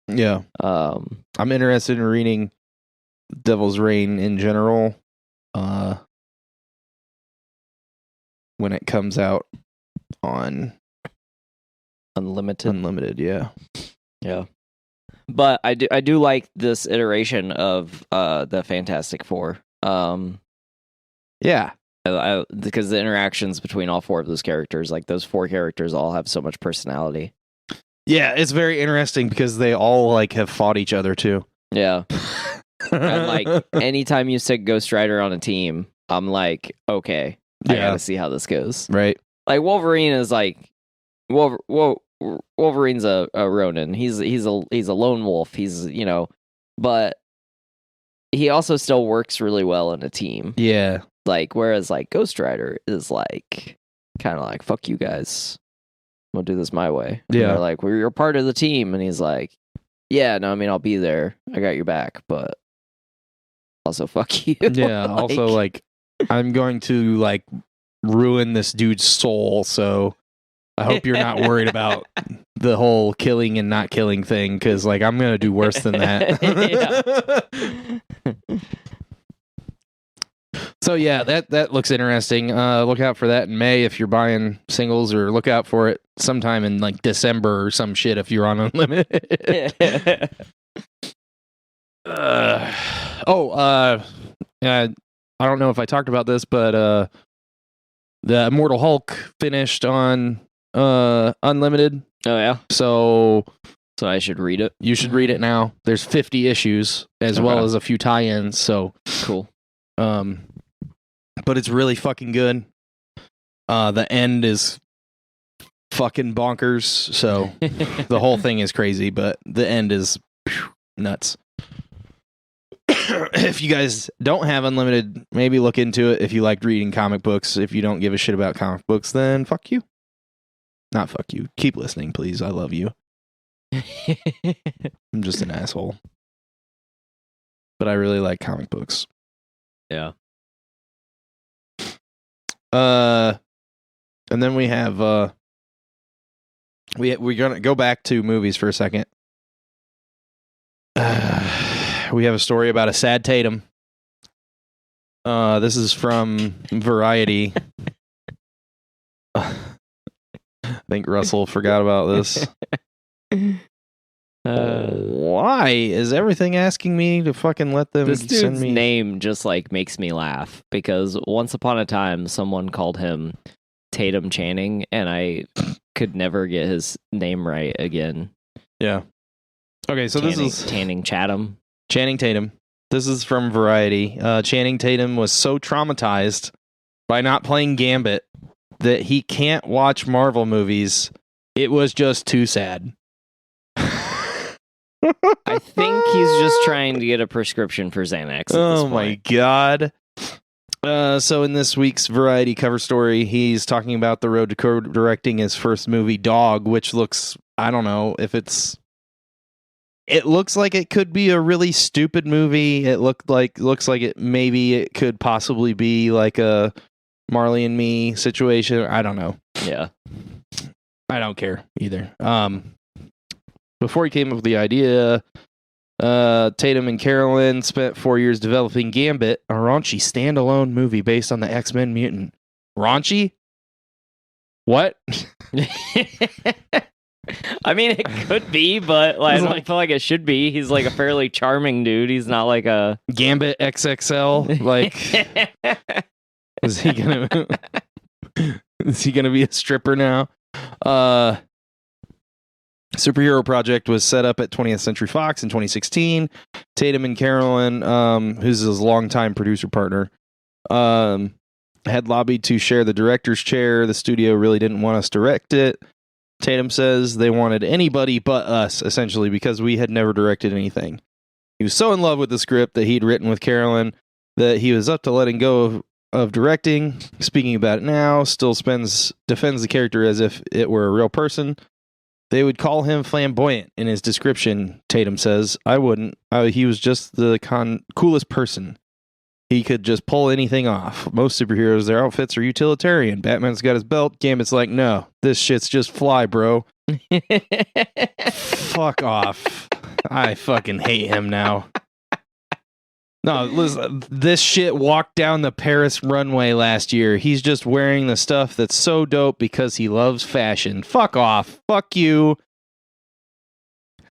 Yeah. I'm interested in reading Devil's Reign in general. When it comes out on Unlimited. Yeah. Yeah. But I do like this iteration of the Fantastic Four. Yeah. Because the interactions between all 4 of those characters, like those 4 characters all have so much personality. Yeah, it's very interesting because they all like have fought each other too. Yeah. And like anytime you stick Ghost Rider on a team, I'm like, okay, I gotta see how this goes. Right. Like Wolverine is like, Wolverine's a Ronin. He's a lone wolf. He's but he also still works really well in a team. Yeah. Like whereas like Ghost Rider is like kind of like fuck you guys, we'll do this my way. Yeah. And they're like you're part of the team, and he's like, yeah, no, I mean I'll be there. I got your back, but also fuck you. Yeah. Also, like I'm going to like ruin this dude's soul, so I hope you're not worried about the whole killing and not killing thing, because like I'm gonna do worse than that. So yeah, that looks interesting. Look out for that in May if you're buying singles, or look out for it sometime in like December or some shit if you're on Unlimited. I don't know if I talked about this, but the Immortal Hulk finished on Unlimited. Oh yeah. So I should read it. You should read it now. There's 50 issues as well as a few tie-ins. So cool. But it's really fucking good. The end is fucking bonkers. So the whole thing is crazy, but the end is nuts. If you guys don't have Unlimited, maybe look into it if you like reading comic books. If you don't give a shit about comic books, then fuck you. Not fuck you. Keep listening, please. I love you. I'm just an asshole. But I really like comic books. Yeah. And then we have we're gonna go back to movies for a second. We have a story about a sad Tatum. This is from Variety. I think Russell forgot about this. Why is everything asking me to fucking let them this send dude's me name just like makes me laugh, because once upon a time someone called him Tatum Channing, and I could never get his name right again. Yeah. Okay, so this is Channing Tatum. Channing Tatum. This is from Variety. Channing Tatum was so traumatized by not playing Gambit that he can't watch Marvel movies. It was just too sad. I think he's just trying to get a prescription for Xanax. Oh my god. So in this week's Variety cover story, he's talking about the road to co-directing his first movie, Dog, which looks, I don't know if it looks like it could be a really stupid movie. It looks like it could possibly be like a Marley and Me situation. I don't know. Yeah. I don't care either. Before he came up with the idea, Tatum and Carolyn spent 4 years developing Gambit, a raunchy standalone movie based on the X-Men mutant. Raunchy? What? I mean, it could be, but like, I don't feel like it should be. He's like a fairly charming dude. He's not like a Gambit XXL. Like, is he gonna be a stripper now? Superhero Project was set up at 20th Century Fox in 2016. Tatum and Carolyn, who's his longtime producer partner, had lobbied to share the director's chair. The studio really didn't want us to direct it. Tatum says they wanted anybody but us, essentially, because we had never directed anything. He was so in love with the script that he'd written with Carolyn that he was up to letting go of directing. Speaking about it now, still defends the character as if it were a real person. They would call him flamboyant in his description, Tatum says. I wouldn't. He was just the coolest person. He could just pull anything off. Most superheroes, their outfits are utilitarian. Batman's got his belt. Gambit's like, no, this shit's just fly, bro. Fuck off. I fucking hate him now. No, listen, this shit walked down the Paris runway last year. He's just wearing the stuff that's so dope because he loves fashion. Fuck off. Fuck you.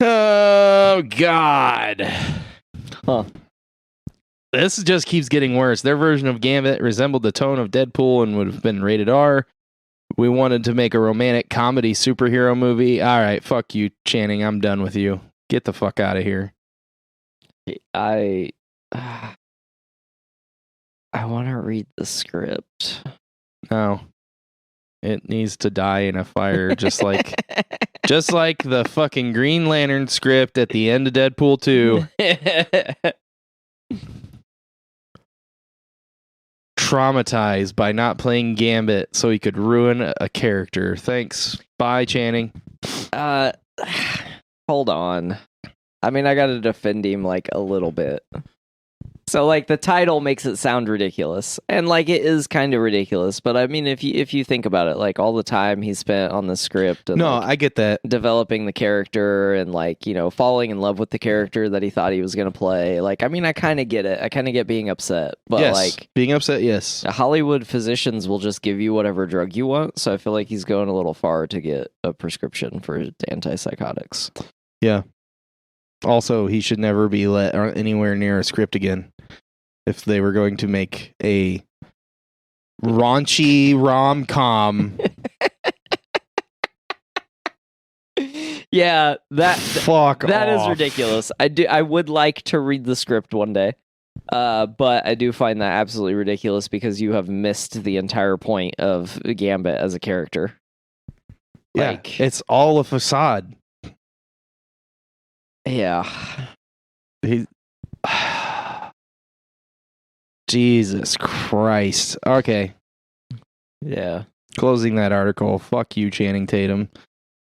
Oh, God. Huh. This just keeps getting worse. Their version of Gambit resembled the tone of Deadpool and would have been rated R. We wanted to make a romantic comedy superhero movie. All right, fuck you, Channing. I'm done with you. Get the fuck out of here. I want to read the script. No. It needs to die in a fire just like the fucking Green Lantern script at the end of Deadpool 2. Traumatized by not playing Gambit so he could ruin a character. Thanks. Bye, Channing. Hold on. I mean, I gotta defend him like a little bit. So like the title makes it sound ridiculous, and like it is kind of ridiculous. But I mean, if you think about it, like all the time he spent on the script, and no, like, I get that, developing the character and like falling in love with the character that he thought he was gonna play. Like, I mean, I kind of get it. I kind of get being upset, but yes, like being upset, yes. Hollywood physicians will just give you whatever drug you want. So I feel like he's going a little far to get a prescription for antipsychotics. Yeah. Also, he should never be let anywhere near a script again. If they were going to make a raunchy rom-com. Yeah, that off. is ridiculous. I would like to read the script one day. But I do find that absolutely ridiculous because you have missed the entire point of Gambit as a character. Yeah, Like, it's all a facade. Yeah. Jesus Christ. Okay. Yeah. Closing that article. Fuck you, Channing Tatum.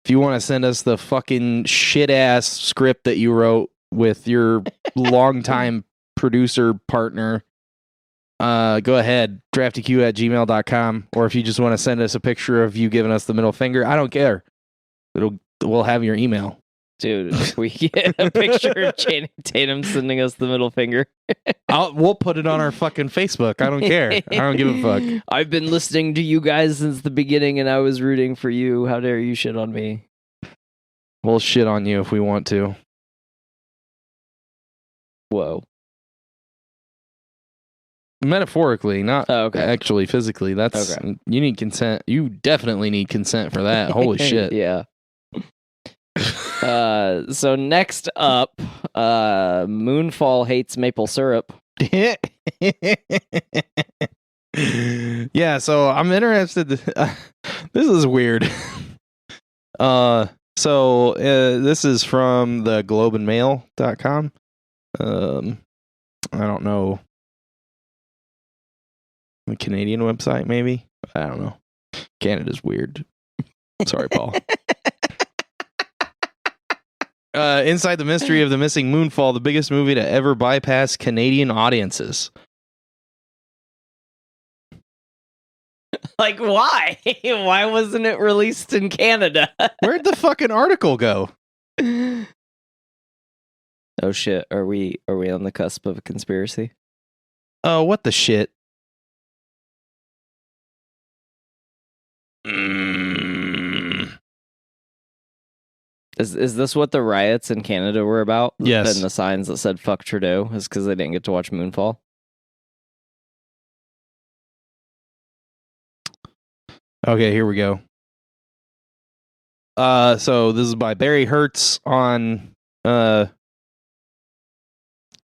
If you want to send us the fucking shit-ass script that you wrote with your longtime producer partner, go ahead. draftyq@gmail.com. Or if you just want to send us a picture of you giving us the middle finger, I don't care. We'll have your email. Dude, if we get a picture of Channing Tatum sending us the middle finger. We'll put it on our fucking Facebook. I don't care. I don't give a fuck. I've been listening to you guys since the beginning and I was rooting for you. How dare you shit on me? We'll shit on you if we want to. Whoa. Metaphorically, not okay. Actually physically. That's okay. You need consent. You definitely need consent for that. Holy shit. Yeah. So next up, Moonfall hates maple syrup. Yeah, so I'm interested. This is weird. This is from the globeandmail.com. I don't know. A Canadian website, maybe? I don't know. Canada's weird. Sorry, Paul. Inside the mystery of the missing Moonfall, the biggest movie to ever bypass Canadian audiences. Like, why? Why wasn't it released in Canada? Where'd the fucking article go? Oh shit! Are we on the cusp of a conspiracy? Oh, what the shit? Is this what the riots in Canada were about? Yes. And the signs that said "fuck Trudeau" is because they didn't get to watch Moonfall. Okay, here we go. So this is by Barry Hertz on the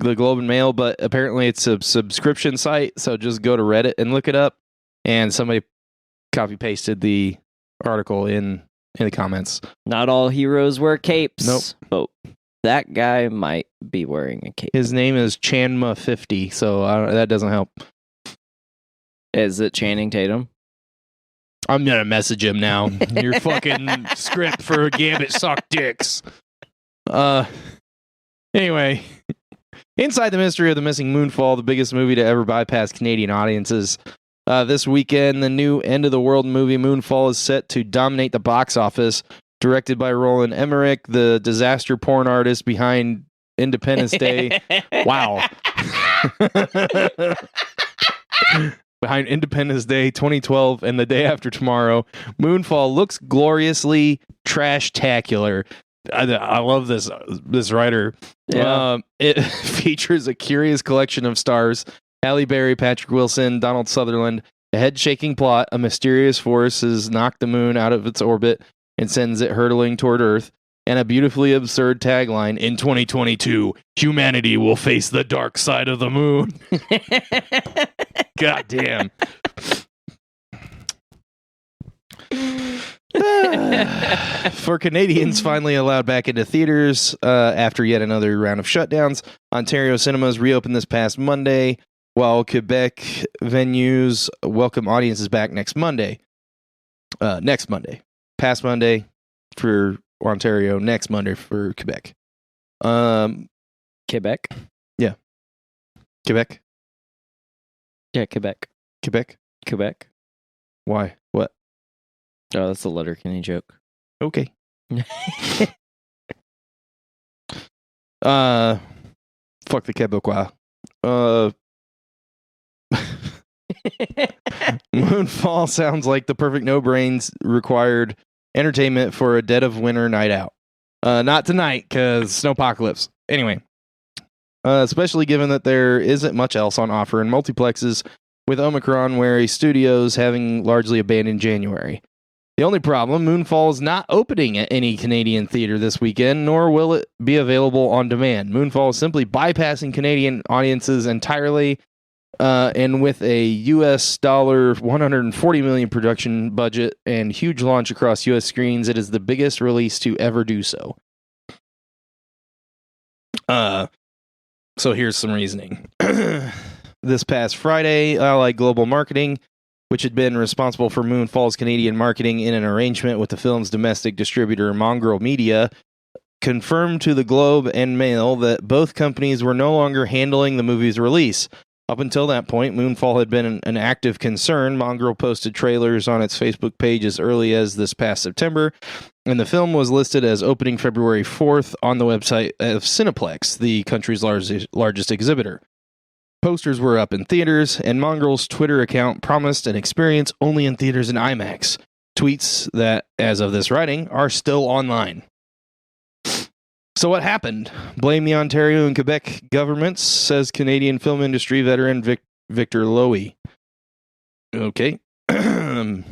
Globe and Mail, but apparently it's a subscription site, so just go to Reddit and look it up. And somebody copy pasted the article in the comments. Not all heroes wear capes. Nope. Oh. That guy might be wearing a cape. His name is Chanma50, so that doesn't help. Is it Channing Tatum? I'm gonna message him now. Your fucking script for Gambit suck dicks. Anyway, inside the mystery of the missing Moonfall, the biggest movie to ever bypass Canadian audiences. This weekend, the new End of the World movie Moonfall is set to dominate the box office. Directed by Roland Emmerich, the disaster porn artist behind Independence Day. Wow. Behind Independence Day 2012 and The Day After Tomorrow, Moonfall looks gloriously trash-tacular. I love this writer. Yeah. It features a curious collection of stars: Halle Berry, Patrick Wilson, Donald Sutherland. A head-shaking plot: a mysterious force has knocked the moon out of its orbit and sends it hurtling toward Earth. And a beautifully absurd tagline: in 2022, humanity will face the dark side of the moon. God damn. For Canadians finally allowed back into theaters after yet another round of shutdowns, Ontario cinemas reopened this past Monday, while Quebec venues welcome audiences back next Monday. Past Monday for Ontario, next Monday for Quebec. Quebec? Yeah. Quebec? Yeah, Quebec. Quebec? Quebec. Why? What? Oh, that's a Letterkenny joke. Okay. Fuck the Quebecois. Moonfall sounds like the perfect no-brains required entertainment for a dead of winter night out. Not tonight, because Snowpocalypse. Anyway. Especially given that there isn't much else on offer in multiplexes, with Omicron-wary studios having largely abandoned January. The only problem, Moonfall is not opening at any Canadian theater this weekend, nor will it be available on demand. Moonfall is simply bypassing Canadian audiences entirely, and with a US $140 million production budget and huge launch across US screens, it is the biggest release to ever do so. So here's some reasoning. This past Friday, Allied Global Marketing, which had been responsible for Moonfall's Canadian marketing in an arrangement with the film's domestic distributor Mongrel Media, confirmed to the Globe and Mail that both companies were no longer handling the movie's release. Up until that point, Moonfall had been an active concern. Mongrel posted trailers on its Facebook page as early as this past September, and the film was listed as opening February 4th on the website of Cineplex, the country's largest exhibitor. Posters were up in theaters, and Mongrel's Twitter account promised an experience only in theaters and IMAX. Tweets that, as of this writing, are still online. So what happened? Blame the Ontario and Quebec governments, says Canadian film industry veteran Victor Lowy. Okay. Don't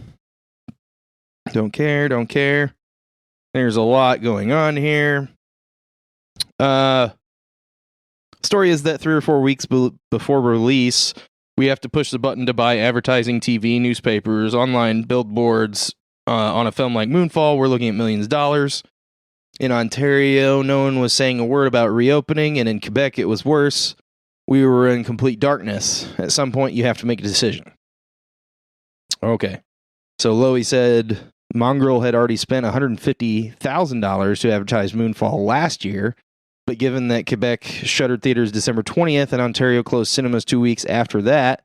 care. There's a lot going on here. Story is that 3 or 4 weeks before release, we have to push the button to buy advertising, TV, newspapers, online billboards. On a film like Moonfall, we're looking at millions of dollars. In Ontario, no one was saying a word about reopening, and in Quebec, it was worse. We were in complete darkness. At some point, you have to make a decision. Okay. So Lowy said Mongrel had already spent $150,000 to advertise Moonfall last year, but given that Quebec shuttered theaters December 20th and Ontario closed cinemas 2 weeks after that,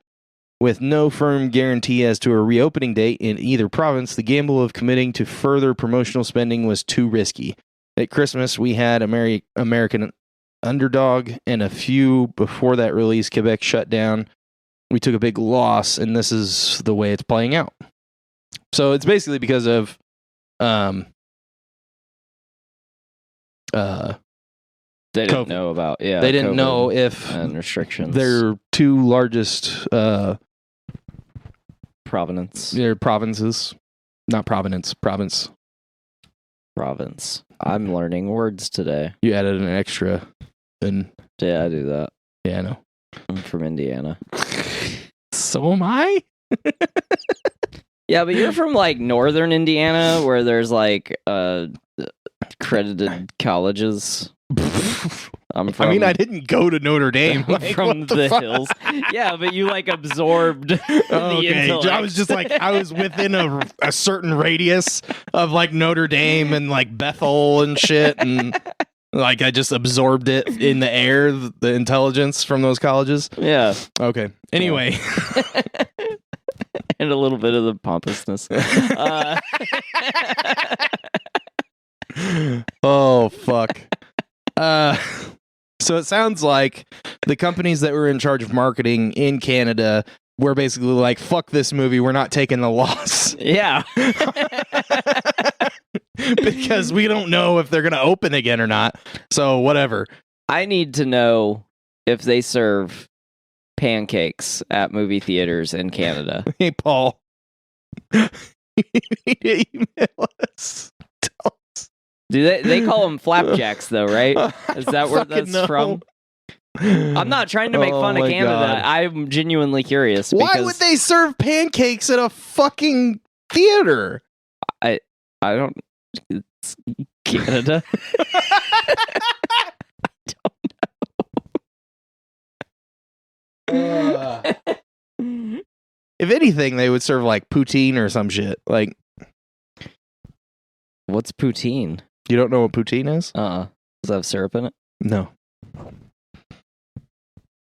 with no firm guarantee as to a reopening date in either province, the gamble of committing to further promotional spending was too risky. At Christmas, we had American Underdog, and a few before that release, Quebec shut down. We took a big loss, and this is the way it's playing out. So it's basically because of They didn't COVID. know about they didn't COVID know if and restrictions. their two largest provenance. their provinces, not province, province. Province. I'm learning words today. You added an extra, and Yeah, I do that. yeah, I know. I'm from Indiana. So am I. Yeah, but you're from like northern Indiana where there's like accredited colleges. I'm from, I mean, I didn't go to Notre Dame. Like, from what the fuck? hills. Yeah, but you like absorbed the Okay, intellect. I was just like, I was within a certain radius of like Notre Dame and like Bethel and shit, and like I just absorbed it in the air, the intelligence from those colleges. Yeah. Okay. Anyway, And a little bit of the pompousness. Oh fuck. So it sounds like the companies that were in charge of marketing in Canada were basically like, fuck this movie, we're not taking the loss. Yeah. Because we don't know if they're gonna open again or not. So whatever. I need to know if they serve pancakes at movie theaters in Canada. Hey Paul. You need to email us. Tell us. Do they call them flapjacks though, right? Is that where fucking that's know. from? I'm not trying to make fun of my Canada. God. I'm genuinely curious. Why because would they serve pancakes at a fucking theater? I don't. It's Canada. If anything, they would serve like poutine or some shit. Like, What's poutine? you don't know what poutine is? Does that have syrup in it? No.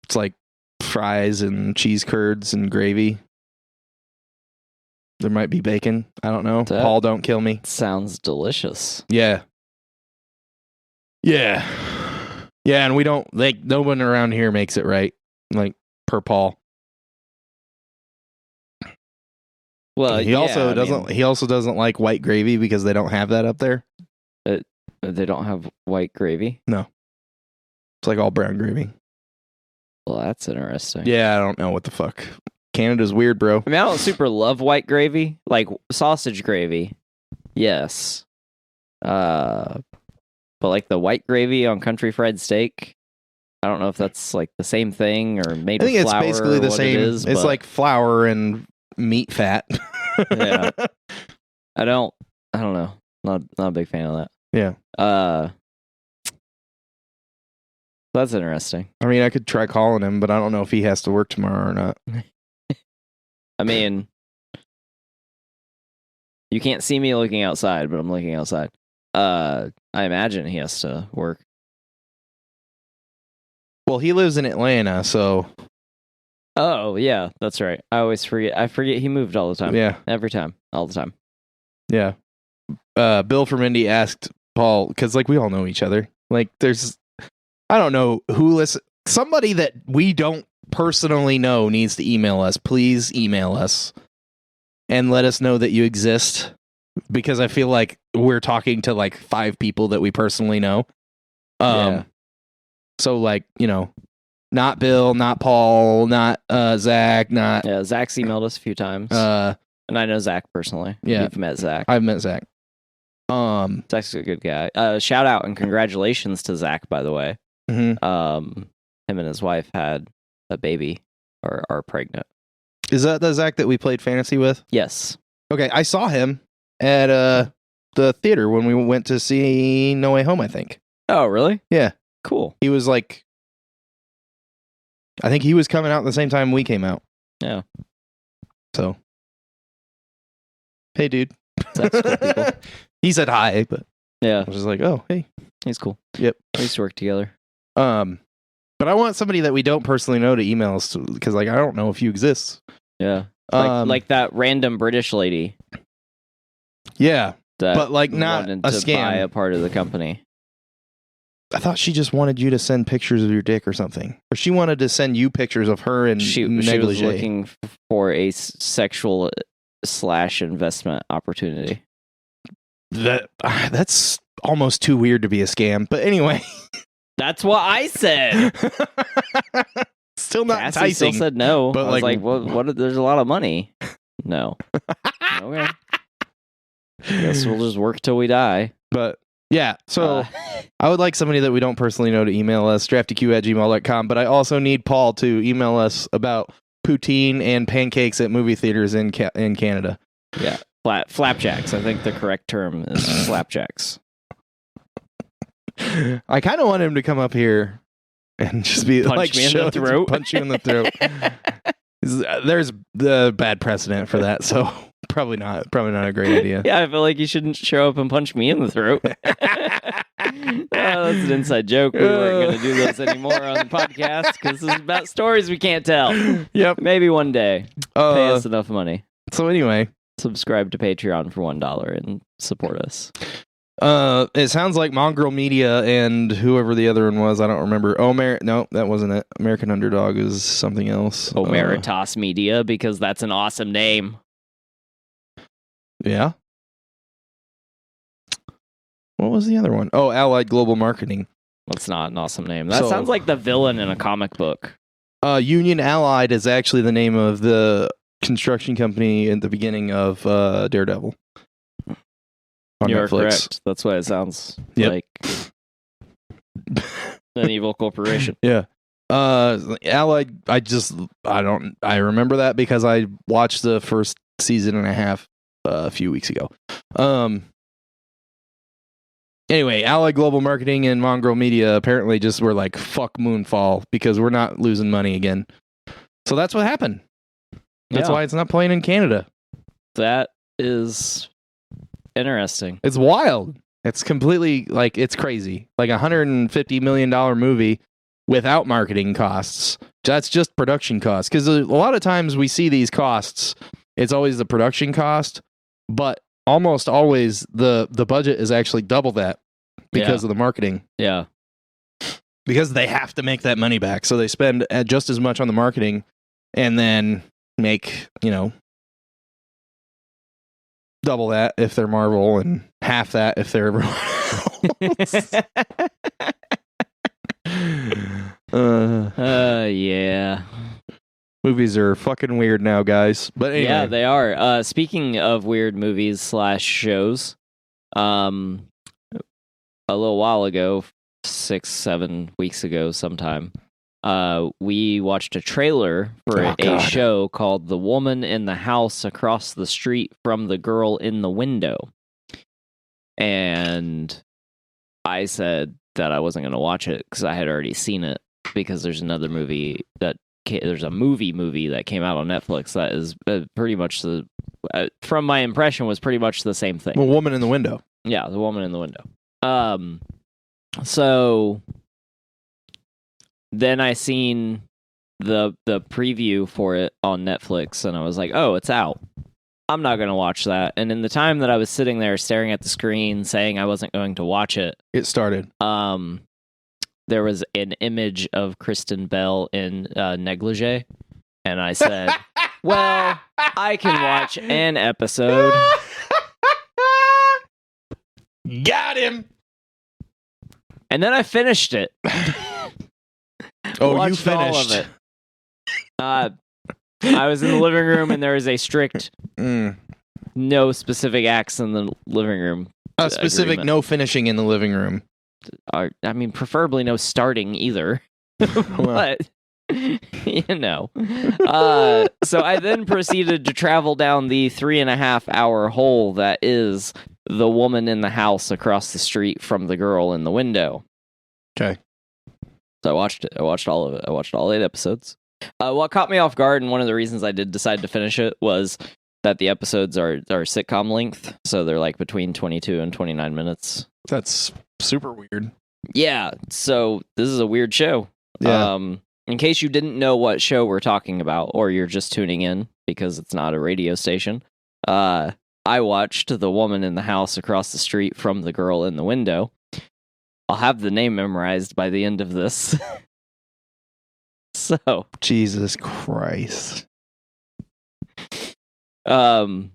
It's like fries and cheese curds and gravy. There might be bacon. I don't know. That- Paul, don't kill me. Sounds delicious. Yeah. Yeah. Yeah, and we don't, like, no one around here makes it right. Like, per Paul. Well, He also doesn't like white gravy because they don't have that up there. They don't have white gravy. It's like all brown gravy. Well, that's interesting. Yeah, I don't know what the fuck. Canada's weird, bro. I mean, I don't super love white gravy, like sausage gravy. Yes. But like the white gravy on country fried steak, I don't know if that's like the same thing or made I think with it's flour basically or the what same. It is, it's but like flour and meat fat. Yeah. I don't know. Not a big fan of that. Yeah. That's interesting. I mean, I could try calling him, but I don't know if he has to work tomorrow or not. I mean, you can't see me looking outside, but I'm looking outside. I imagine he has to work. Well, he lives in Atlanta, so Oh, yeah, that's right. I always forget. I forget he moved all the time. yeah, Every time. All the time. yeah. Bill from Indy asked Paul, because like we all know each other. Like, there's, I don't know who listen. Somebody that we don't personally know needs to email us. Please email us and let us know that you exist, because I feel like we're talking to like 5 people that we personally know. Yeah. So like, you know, not Bill, not Paul, not Zach, not Yeah, Zach's emailed us a few times. And I know Zach personally. Yeah. You've met Zach. I've met Zach. Zach's a good guy. Shout out and congratulations to Zach, by the way. Mhm. Him and his wife had a baby or are pregnant. Is that the Zach that we played fantasy with? Yes. Okay, I saw him at the theater when we went to see No Way Home, I think. Oh, really? Yeah. Cool. He was like, I think he was coming out the same time we came out. Yeah. So, hey, dude. That's cool, people. He said hi, but Yeah, I was just like, oh, hey. he's cool. Yep. We used to work together. But I want somebody that we don't personally know to email us, because like I don't know if you exist. Yeah. Um, Like that random British lady yeah, that but like not wanted a to scam. buy a part of the company. I thought she just wanted you to send pictures of your dick or something, or she wanted to send you pictures of her in She was negligee. looking for a sexual / investment opportunity. That's almost too weird to be a scam. But anyway, That's what I said. still not Cassie enticing. still said no. but I was like- like, what? There's a lot of money. No. Okay. Guess we'll just work till we die. But yeah, so Uh, I would like somebody that we don't personally know to email us, draftyq@gmail.com. But I also need Paul to email us about poutine and pancakes at movie theaters in Canada. flapjacks. I think the correct term is flapjacks. I kind of want him to come up here and just be Punch like, me in the throat. punch you in the throat. There's the bad precedent for that, so probably not a great idea. Yeah, I feel like you shouldn't show up and punch me in the throat. That's an inside joke. We weren't going to do those anymore on the podcast because this is about stories we can't tell. Yep. Maybe one day. Pay us enough money. So anyway, subscribe to Patreon for $1 and support us. It sounds like Mongrel Media and whoever the other one was, I don't remember. No, that wasn't it. American Underdog is something else. Omeritas Media, because that's an awesome name. Yeah. What was the other one? Oh, Allied Global Marketing. That's not an awesome name. That sounds like the villain in a comic book. Union Allied is actually the name of the construction company at the beginning of Daredevil. You're Netflix. correct. That's why it sounds like an evil corporation. Yeah. Allied, I remember that because I watched the first season and a half a few weeks ago. Anyway, Allied Global Marketing and Mongrel Media apparently just were like, fuck Moonfall because we're not losing money again. So that's what happened. That's why it's not playing in Canada. That is interesting. It's wild. It's completely it's crazy. Like $150 million movie without marketing costs. That's just production costs. Because a lot of times we see these costs, it's always the production cost, but almost always the budget is actually double that because of the marketing. Yeah. Because they have to make that money back. So they spend just as much on the marketing and then make, double that if they're Marvel and half that if they're everyone else. Yeah. Movies are fucking weird now, guys. But anyway. Yeah, they are. Speaking of weird movies / shows, a little while ago, 6-7 weeks ago sometime, we watched a trailer for a show called The Woman in the House Across the Street from the Girl in the Window. And I said that I wasn't going to watch it because I had already seen it, because there's another movie there's a movie that came out on Netflix that is pretty much from my impression, was pretty much the same thing. The Woman in the Window. Yeah, The Woman in the Window. So then I seen the preview for it on Netflix, and I was like, oh, it's out. I'm not going to watch that. And in the time that I was sitting there staring at the screen saying I wasn't going to watch it, it started. There was an image of Kristen Bell in negligee, and I said, well, I can watch an episode. Got him! And then I finished it. Oh, you finished. All of it. I was in the living room, and there was a strict no specific acts in the living room. A specific no finishing in the living room. Preferably no starting either. But, So I then proceeded to travel down the 3.5-hour hole that is The Woman in the House Across the Street from the Girl in the Window. Okay. So I watched it. I watched all of it. I watched all 8 episodes. What caught me off guard, and one of the reasons I did decide to finish it, was that the episodes are sitcom length. So they're like between 22 and 29 minutes. That's super weird. Yeah. So this is a weird show. Yeah. In case you didn't know what show we're talking about, or you're just tuning in because it's not a radio station, I watched The Woman in the House Across the Street from the Girl in the Window. I'll have the name memorized by the end of this. So, Jesus Christ. So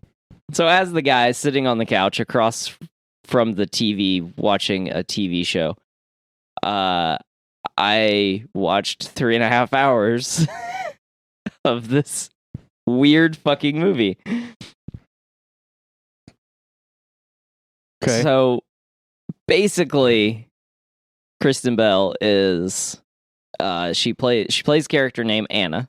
as the guy sitting on the couch across from the TV watching a TV show, I watched 3.5 hours of this weird fucking movie. Okay. So basically, Kristen Bell is she plays character named Anna,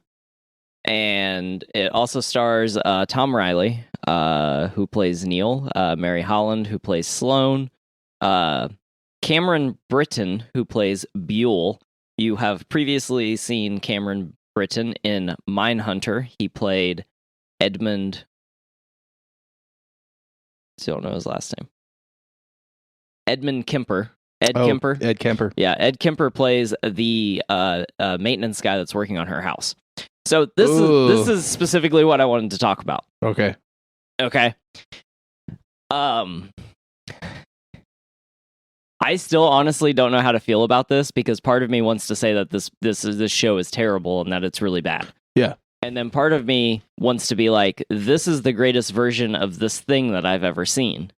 and it also stars Tom Riley, who plays Neil, Mary Holland, who plays Sloane, Cameron Britton, who plays Buell. You have previously seen Cameron Britton in Mindhunter. He played Edmund. Still don't know his last name. Edmund Kemper. Kemper. Ed Kemper. Yeah, Ed Kemper plays the maintenance guy that's working on her house. So this is specifically what I wanted to talk about. Okay. I still honestly don't know how to feel about this because part of me wants to say that this show is terrible and that it's really bad. Yeah. And then part of me wants to be like, this is the greatest version of this thing that I've ever seen.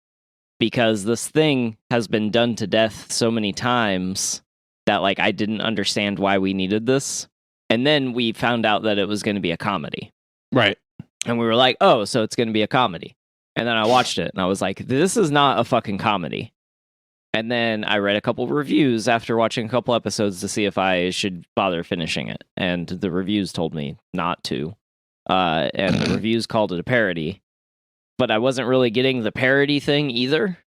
Because this thing has been done to death so many times that like I didn't understand why we needed this. And then we found out that it was going to be a comedy. Right. And we were like, oh, so it's going to be a comedy. And then I watched it and I was like, this is not a fucking comedy. And then I read a couple reviews after watching a couple episodes to see if I should bother finishing it. And the reviews told me not to. And the reviews called it a parody. But I wasn't really getting the parody thing either.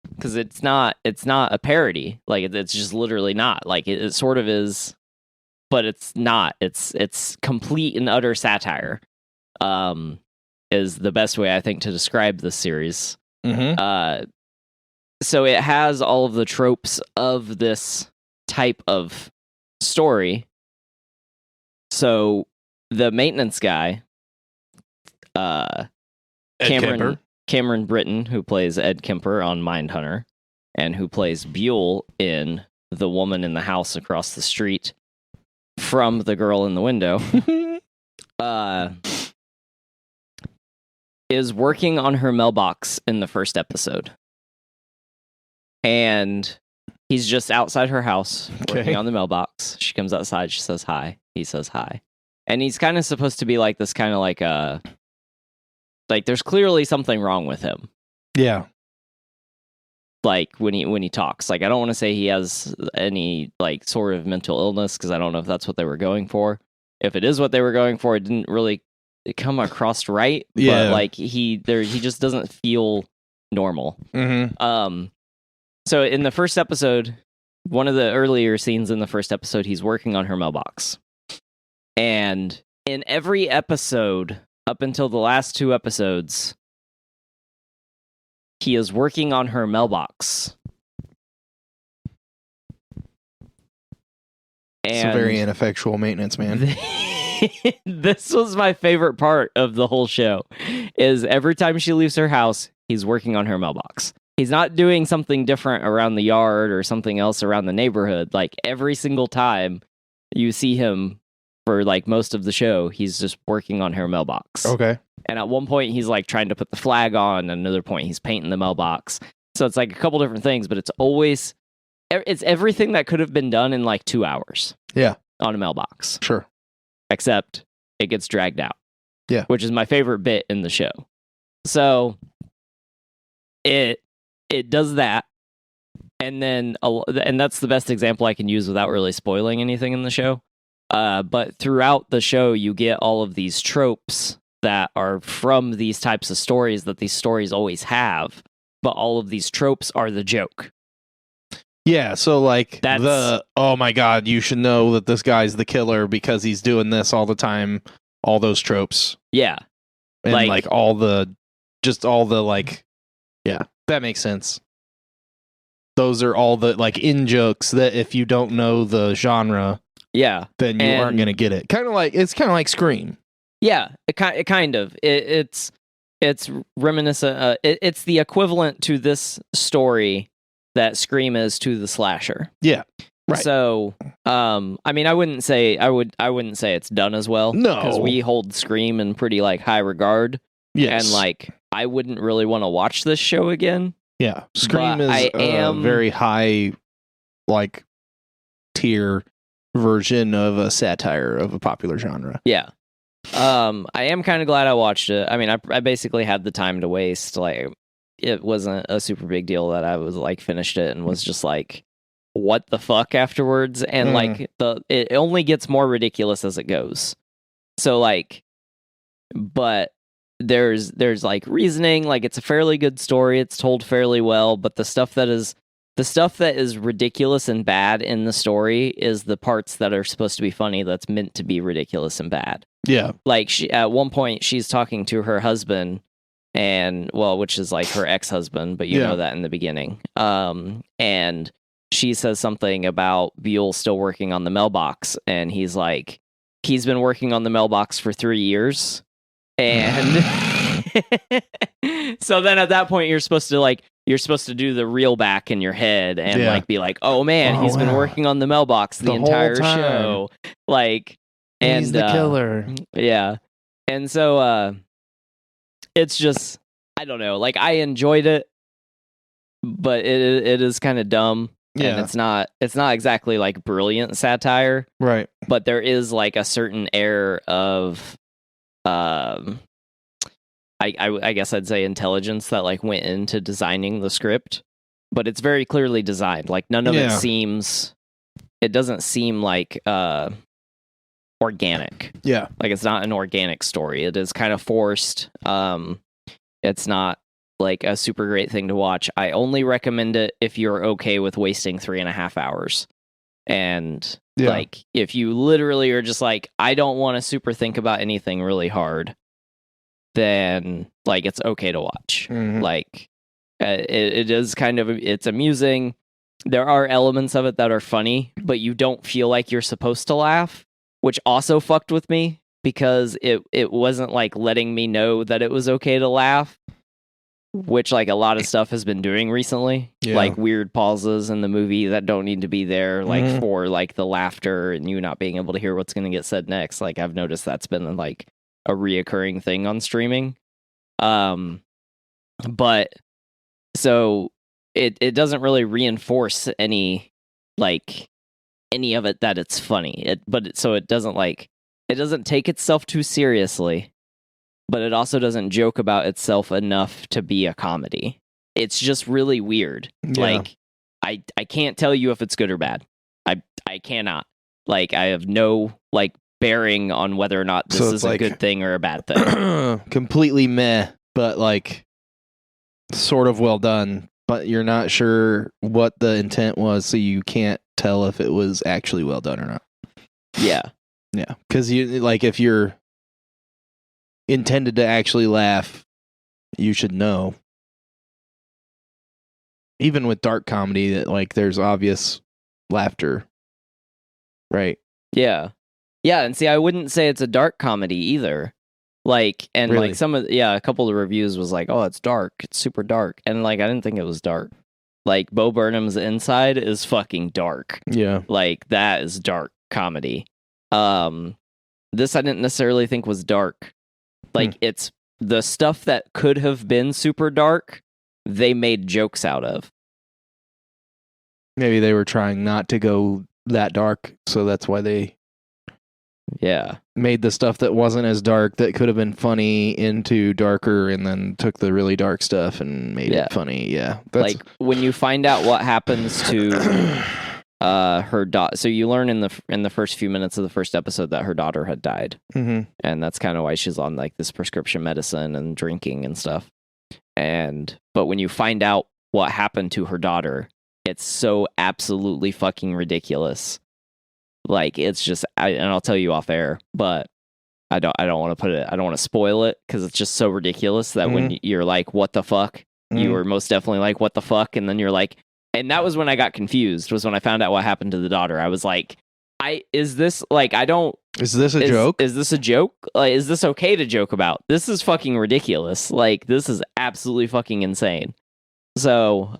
Because it's not a parody. Like, it's just literally not. Like, it sort of is, but it's not. It's complete and utter satire. Is the best way, I think, to describe this series. Mm-hmm. So it has all of the tropes of this type of story. So the maintenance guy, Cameron Britton, who plays Ed Kemper on Mindhunter, and who plays Buell in The Woman in the House Across the Street from the girl in the window, is working on her mailbox in the first episode. And he's just outside her house working on the mailbox. She comes outside, she says hi. He says hi. And he's kind of supposed to be like this kind of like there's clearly something wrong with him. Yeah. Like when he talks. Like I don't want to say he has any like sort of mental illness because I don't know if that's what they were going for. If it is what they were going for, it didn't really come across right. Yeah. But like he just doesn't feel normal. Mm-hmm. So in the first episode, one of the earlier scenes in the first episode, he's working on her mailbox. And in every episode, up until the last two episodes, he is working on her mailbox. It's a very ineffectual maintenance man. This was my favorite part of the whole show, is every time she leaves her house, he's working on her mailbox. He's not doing something different around the yard or something else around the neighborhood. Like every single time you see him for like most of the show, he's just working on her mailbox. Okay. And at one point he's like trying to put the flag on, and another point he's painting the mailbox. So it's like a couple different things, but it's everything that could have been done in like 2 hours. Yeah. On a mailbox. Sure. Except it gets dragged out. Yeah. Which is my favorite bit in the show. So it does that, and then and that's the best example I can use without really spoiling anything in the show. But throughout the show, you get all of these tropes that are from these types of stories that these stories always have, but all of these tropes are the joke. Yeah, so like oh my god, you should know that this guy's the killer because he's doing this all the time, all those tropes. Yeah. And like all the like, yeah, that makes sense. Those are all the like in jokes that if you don't know the genre, yeah, then you aren't going to get it. It's kind of like Scream. Yeah, it kind of. It's reminiscent. It's the equivalent to this story that Scream is to the slasher. Yeah. Right. So, I mean, I wouldn't say it's done as well. No, because we hold Scream in pretty like high regard. Yes, and like I wouldn't really want to watch this show again. Yeah, Scream is a very high like tier version of a satire of a popular genre. Yeah. I am kind of glad I watched it. I mean, I basically had the time to waste. Like, it wasn't a super big deal that I was like finished it and was just like, what the fuck afterwards? And like it only gets more ridiculous as it goes. So like, but there's like reasoning. Like, it's a fairly good story. It's told fairly well, but the stuff that is the stuff that is ridiculous and bad in the story is the parts that are supposed to be funny that's meant to be ridiculous and bad. Yeah. Like at one point she's talking to her husband and which is like her ex-husband, but you know that in the beginning. And she says something about Buell still working on the mailbox, and he's like, he's been working on the mailbox for 3 years. And so then at that point you're supposed to do the reel back in your head and like be like, oh man, he's been working on the mailbox the entire show. Like, and he's the killer. Yeah. And so it's just, I don't know, like I enjoyed it, but it is kind of dumb. Yeah. And it's not exactly like brilliant satire. Right. But there is like a certain air of I guess I'd say intelligence that like went into designing the script, but it's very clearly designed. Like none of it doesn't seem like organic. Yeah. Like it's not an organic story. It is kind of forced. It's not like a super great thing to watch. I only recommend it if you're okay with wasting 3.5 hours. And like if you literally are just like, I don't want to super think about anything really hard, then like it's okay to watch. Mm-hmm. Like it is kind of, it's amusing. There are elements of it that are funny, but you don't feel like you're supposed to laugh, which also fucked with me because it wasn't like letting me know that it was okay to laugh, which like a lot of stuff has been doing recently. Like weird pauses in the movie that don't need to be there, like for like the laughter and you not being able to hear what's going to get said next. Like I've noticed that's been like a reoccurring thing on streaming. But so it doesn't really reinforce any of it that it's funny. So it doesn't take itself too seriously, but it also doesn't joke about itself enough to be a comedy. It's just really weird. Yeah. Like I can't tell you if it's good or bad. I cannot. Like I have no like bearing on whether or not this is like a good thing or a bad thing. Completely meh, but like sort of well done, but you're not sure what the intent was, so you can't tell if it was actually well done or not. Yeah. Yeah. Because you like if you're intended to actually laugh, you should know. Even with dark comedy, that like there's obvious laughter. Right. Yeah. Yeah, and see, I wouldn't say it's a dark comedy either. Like, and really? like a couple of reviews was like, oh, it's dark. It's super dark. And like, I didn't think it was dark. Like, Bo Burnham's inside is fucking dark. Yeah. Like, that is dark comedy. This I didn't necessarily think was dark. Like, it's the stuff that could have been super dark, they made jokes out of. Maybe they were trying not to go that dark, so that's why they made the stuff that wasn't as dark that could have been funny into darker, and then took the really dark stuff and made it funny. Yeah, like when you find out what happens to her daughter. So you learn in the first few minutes of the first episode that her daughter had died, and that's kind of why she's on like this prescription medicine and drinking and stuff. But when you find out what happened to her daughter, it's so absolutely fucking ridiculous. Like it's just, and I'll tell you off air, but I don't want to I don't want to spoil it because it's just so ridiculous that when you're like, what the fuck? You were most definitely like, what the fuck? And then you're like, and that was when I got confused, was when I found out what happened to the daughter. I was like, is this a joke? Is this a joke? Like, is this okay to joke about? This is fucking ridiculous. Like, this is absolutely fucking insane. So,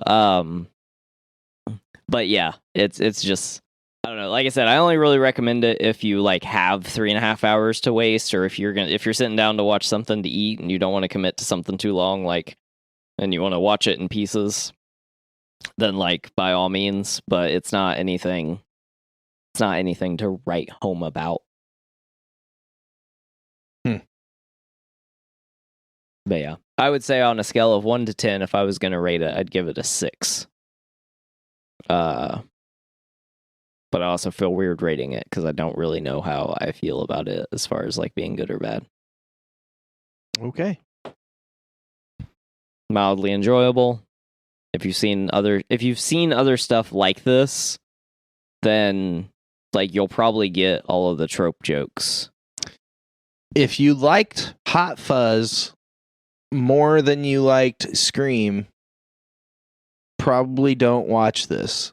but yeah, it's just, I don't know. Like I said, I only really recommend it if you like have 3.5 hours to waste, or if you're sitting down to watch something to eat and you don't want to commit to something too long, like, and you want to watch it in pieces, then like by all means. But it's not anything to write home about. But yeah, I would say on a scale of 1 to 10, if I was going to rate it, I'd give it a 6. But I also feel weird rating it because I don't really know how I feel about it as far as like being good or bad. Okay. Mildly enjoyable. If you've seen other stuff like this, then like you'll probably get all of the trope jokes. If you liked Hot Fuzz more than you liked Scream, probably don't watch this.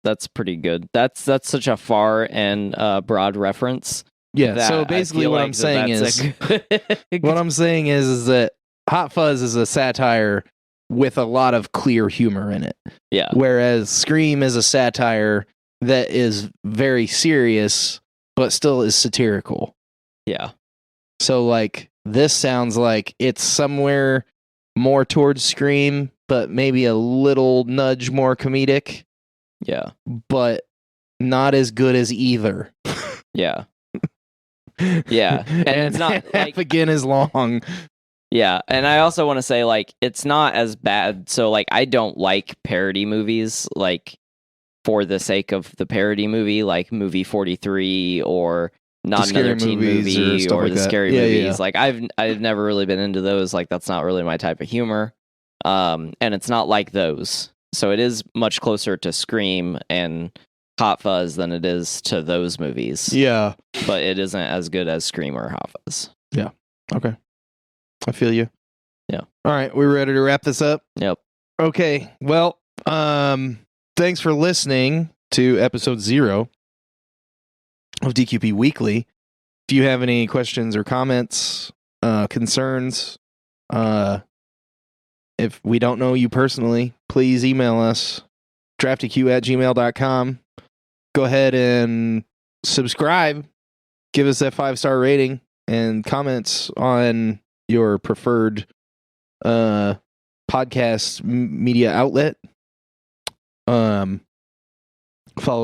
That's pretty good. That's such a far and broad reference. Yeah. So basically, what I'm saying is that Hot Fuzz is a satire with a lot of clear humor in it. Yeah. Whereas Scream is a satire that is very serious, but still is satirical. Yeah. So like this sounds like it's somewhere more towards Scream, but maybe a little nudge more comedic. Yeah. But not as good as either. Yeah. Yeah. And it's not half like again as long. Yeah, and I also want to say like it's not as bad. So like I don't like parody movies like for the sake of the parody movie, like movie 43 or Not Another Teen Movie or the scary movies. Like I've never really been into those. Like that's not really my type of humor. And it's not like those. So it is much closer to Scream and Hot Fuzz than it is to those movies. Yeah. But it isn't as good as Scream or Hot Fuzz. Yeah. Okay. I feel you. Yeah. All right. We ready to wrap this up? Yep. Okay. Well, thanks for listening to episode 0 of DQP Weekly. If you have any questions or comments, concerns, if we don't know you personally, please email us, draftyq@gmail.com. Go ahead and subscribe. Give us that 5-star rating and comments on your preferred podcast media outlet. Follow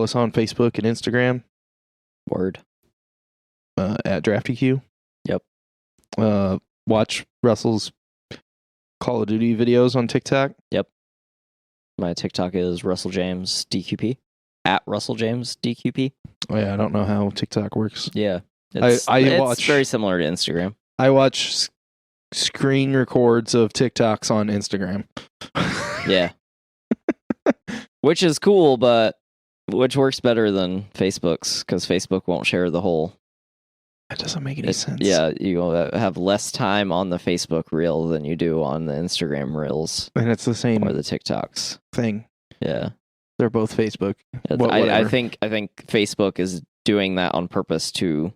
us on Facebook and Instagram. Word. At DraftyQ. Yep. Watch Russell's Call of Duty videos on TikTok. Yep. My TikTok is Russell James DQP. At Russell James DQP. Oh yeah, I don't know how TikTok works. Yeah. It's very similar to Instagram. I watch screen records of TikToks on Instagram. Yeah. Which is cool, but which works better than Facebook's because Facebook won't share the whole. That doesn't make any sense. Yeah, you have less time on the Facebook reel than you do on the Instagram reels. And it's the same or the TikToks thing. Yeah. They're both Facebook. I think Facebook is doing that on purpose to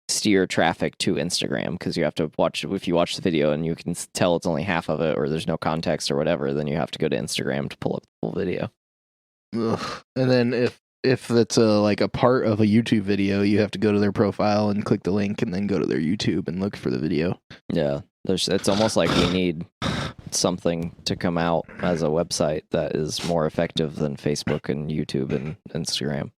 steer traffic to Instagram because you have to watch. If you watch the video and you can tell it's only half of it or there's no context or whatever, then you have to go to Instagram to pull up the full video. Ugh. And then if it's like a part of a YouTube video, you have to go to their profile and click the link and then go to their YouTube and look for the video. Yeah, it's almost like we need something to come out as a website that is more effective than Facebook and YouTube and Instagram.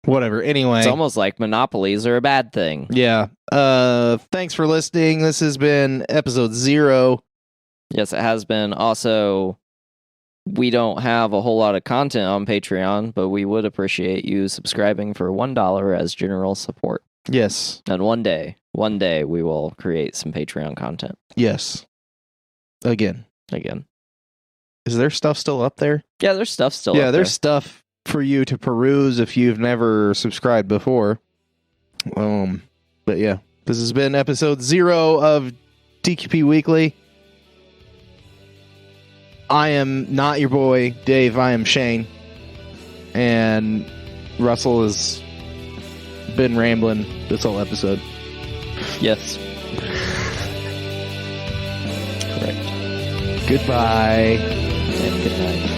Whatever. Anyway, it's almost like monopolies are a bad thing. Yeah. Thanks for listening. This has been episode 0. Yes, it has been. Also, we don't have a whole lot of content on Patreon, but we would appreciate you subscribing for $1 as general support. Yes. And one day we will create some Patreon content. Yes. Again. Is there stuff still up there? Yeah, there's stuff still up there. Yeah, there's stuff for you to peruse if you've never subscribed before. But yeah, this has been episode 0 of DQP Weekly. I am not your boy, Dave. I am Shane. And Russell has been rambling this whole episode. Yes. Correct. Goodbye. And good night.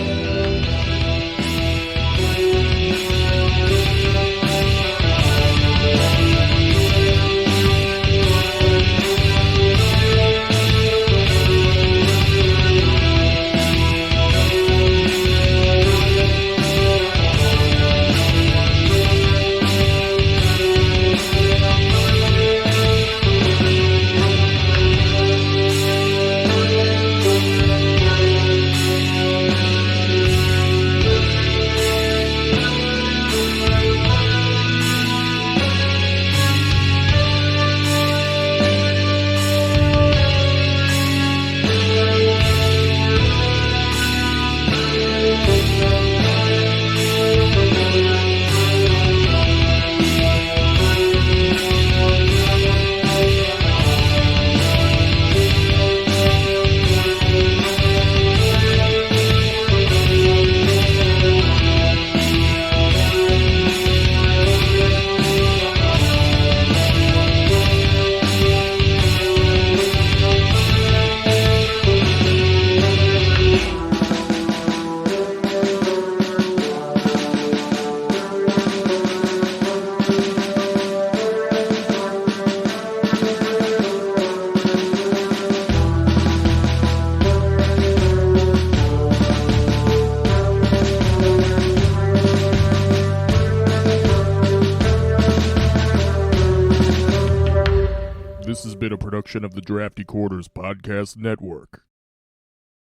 production of the Drafty Quarters Podcast Network.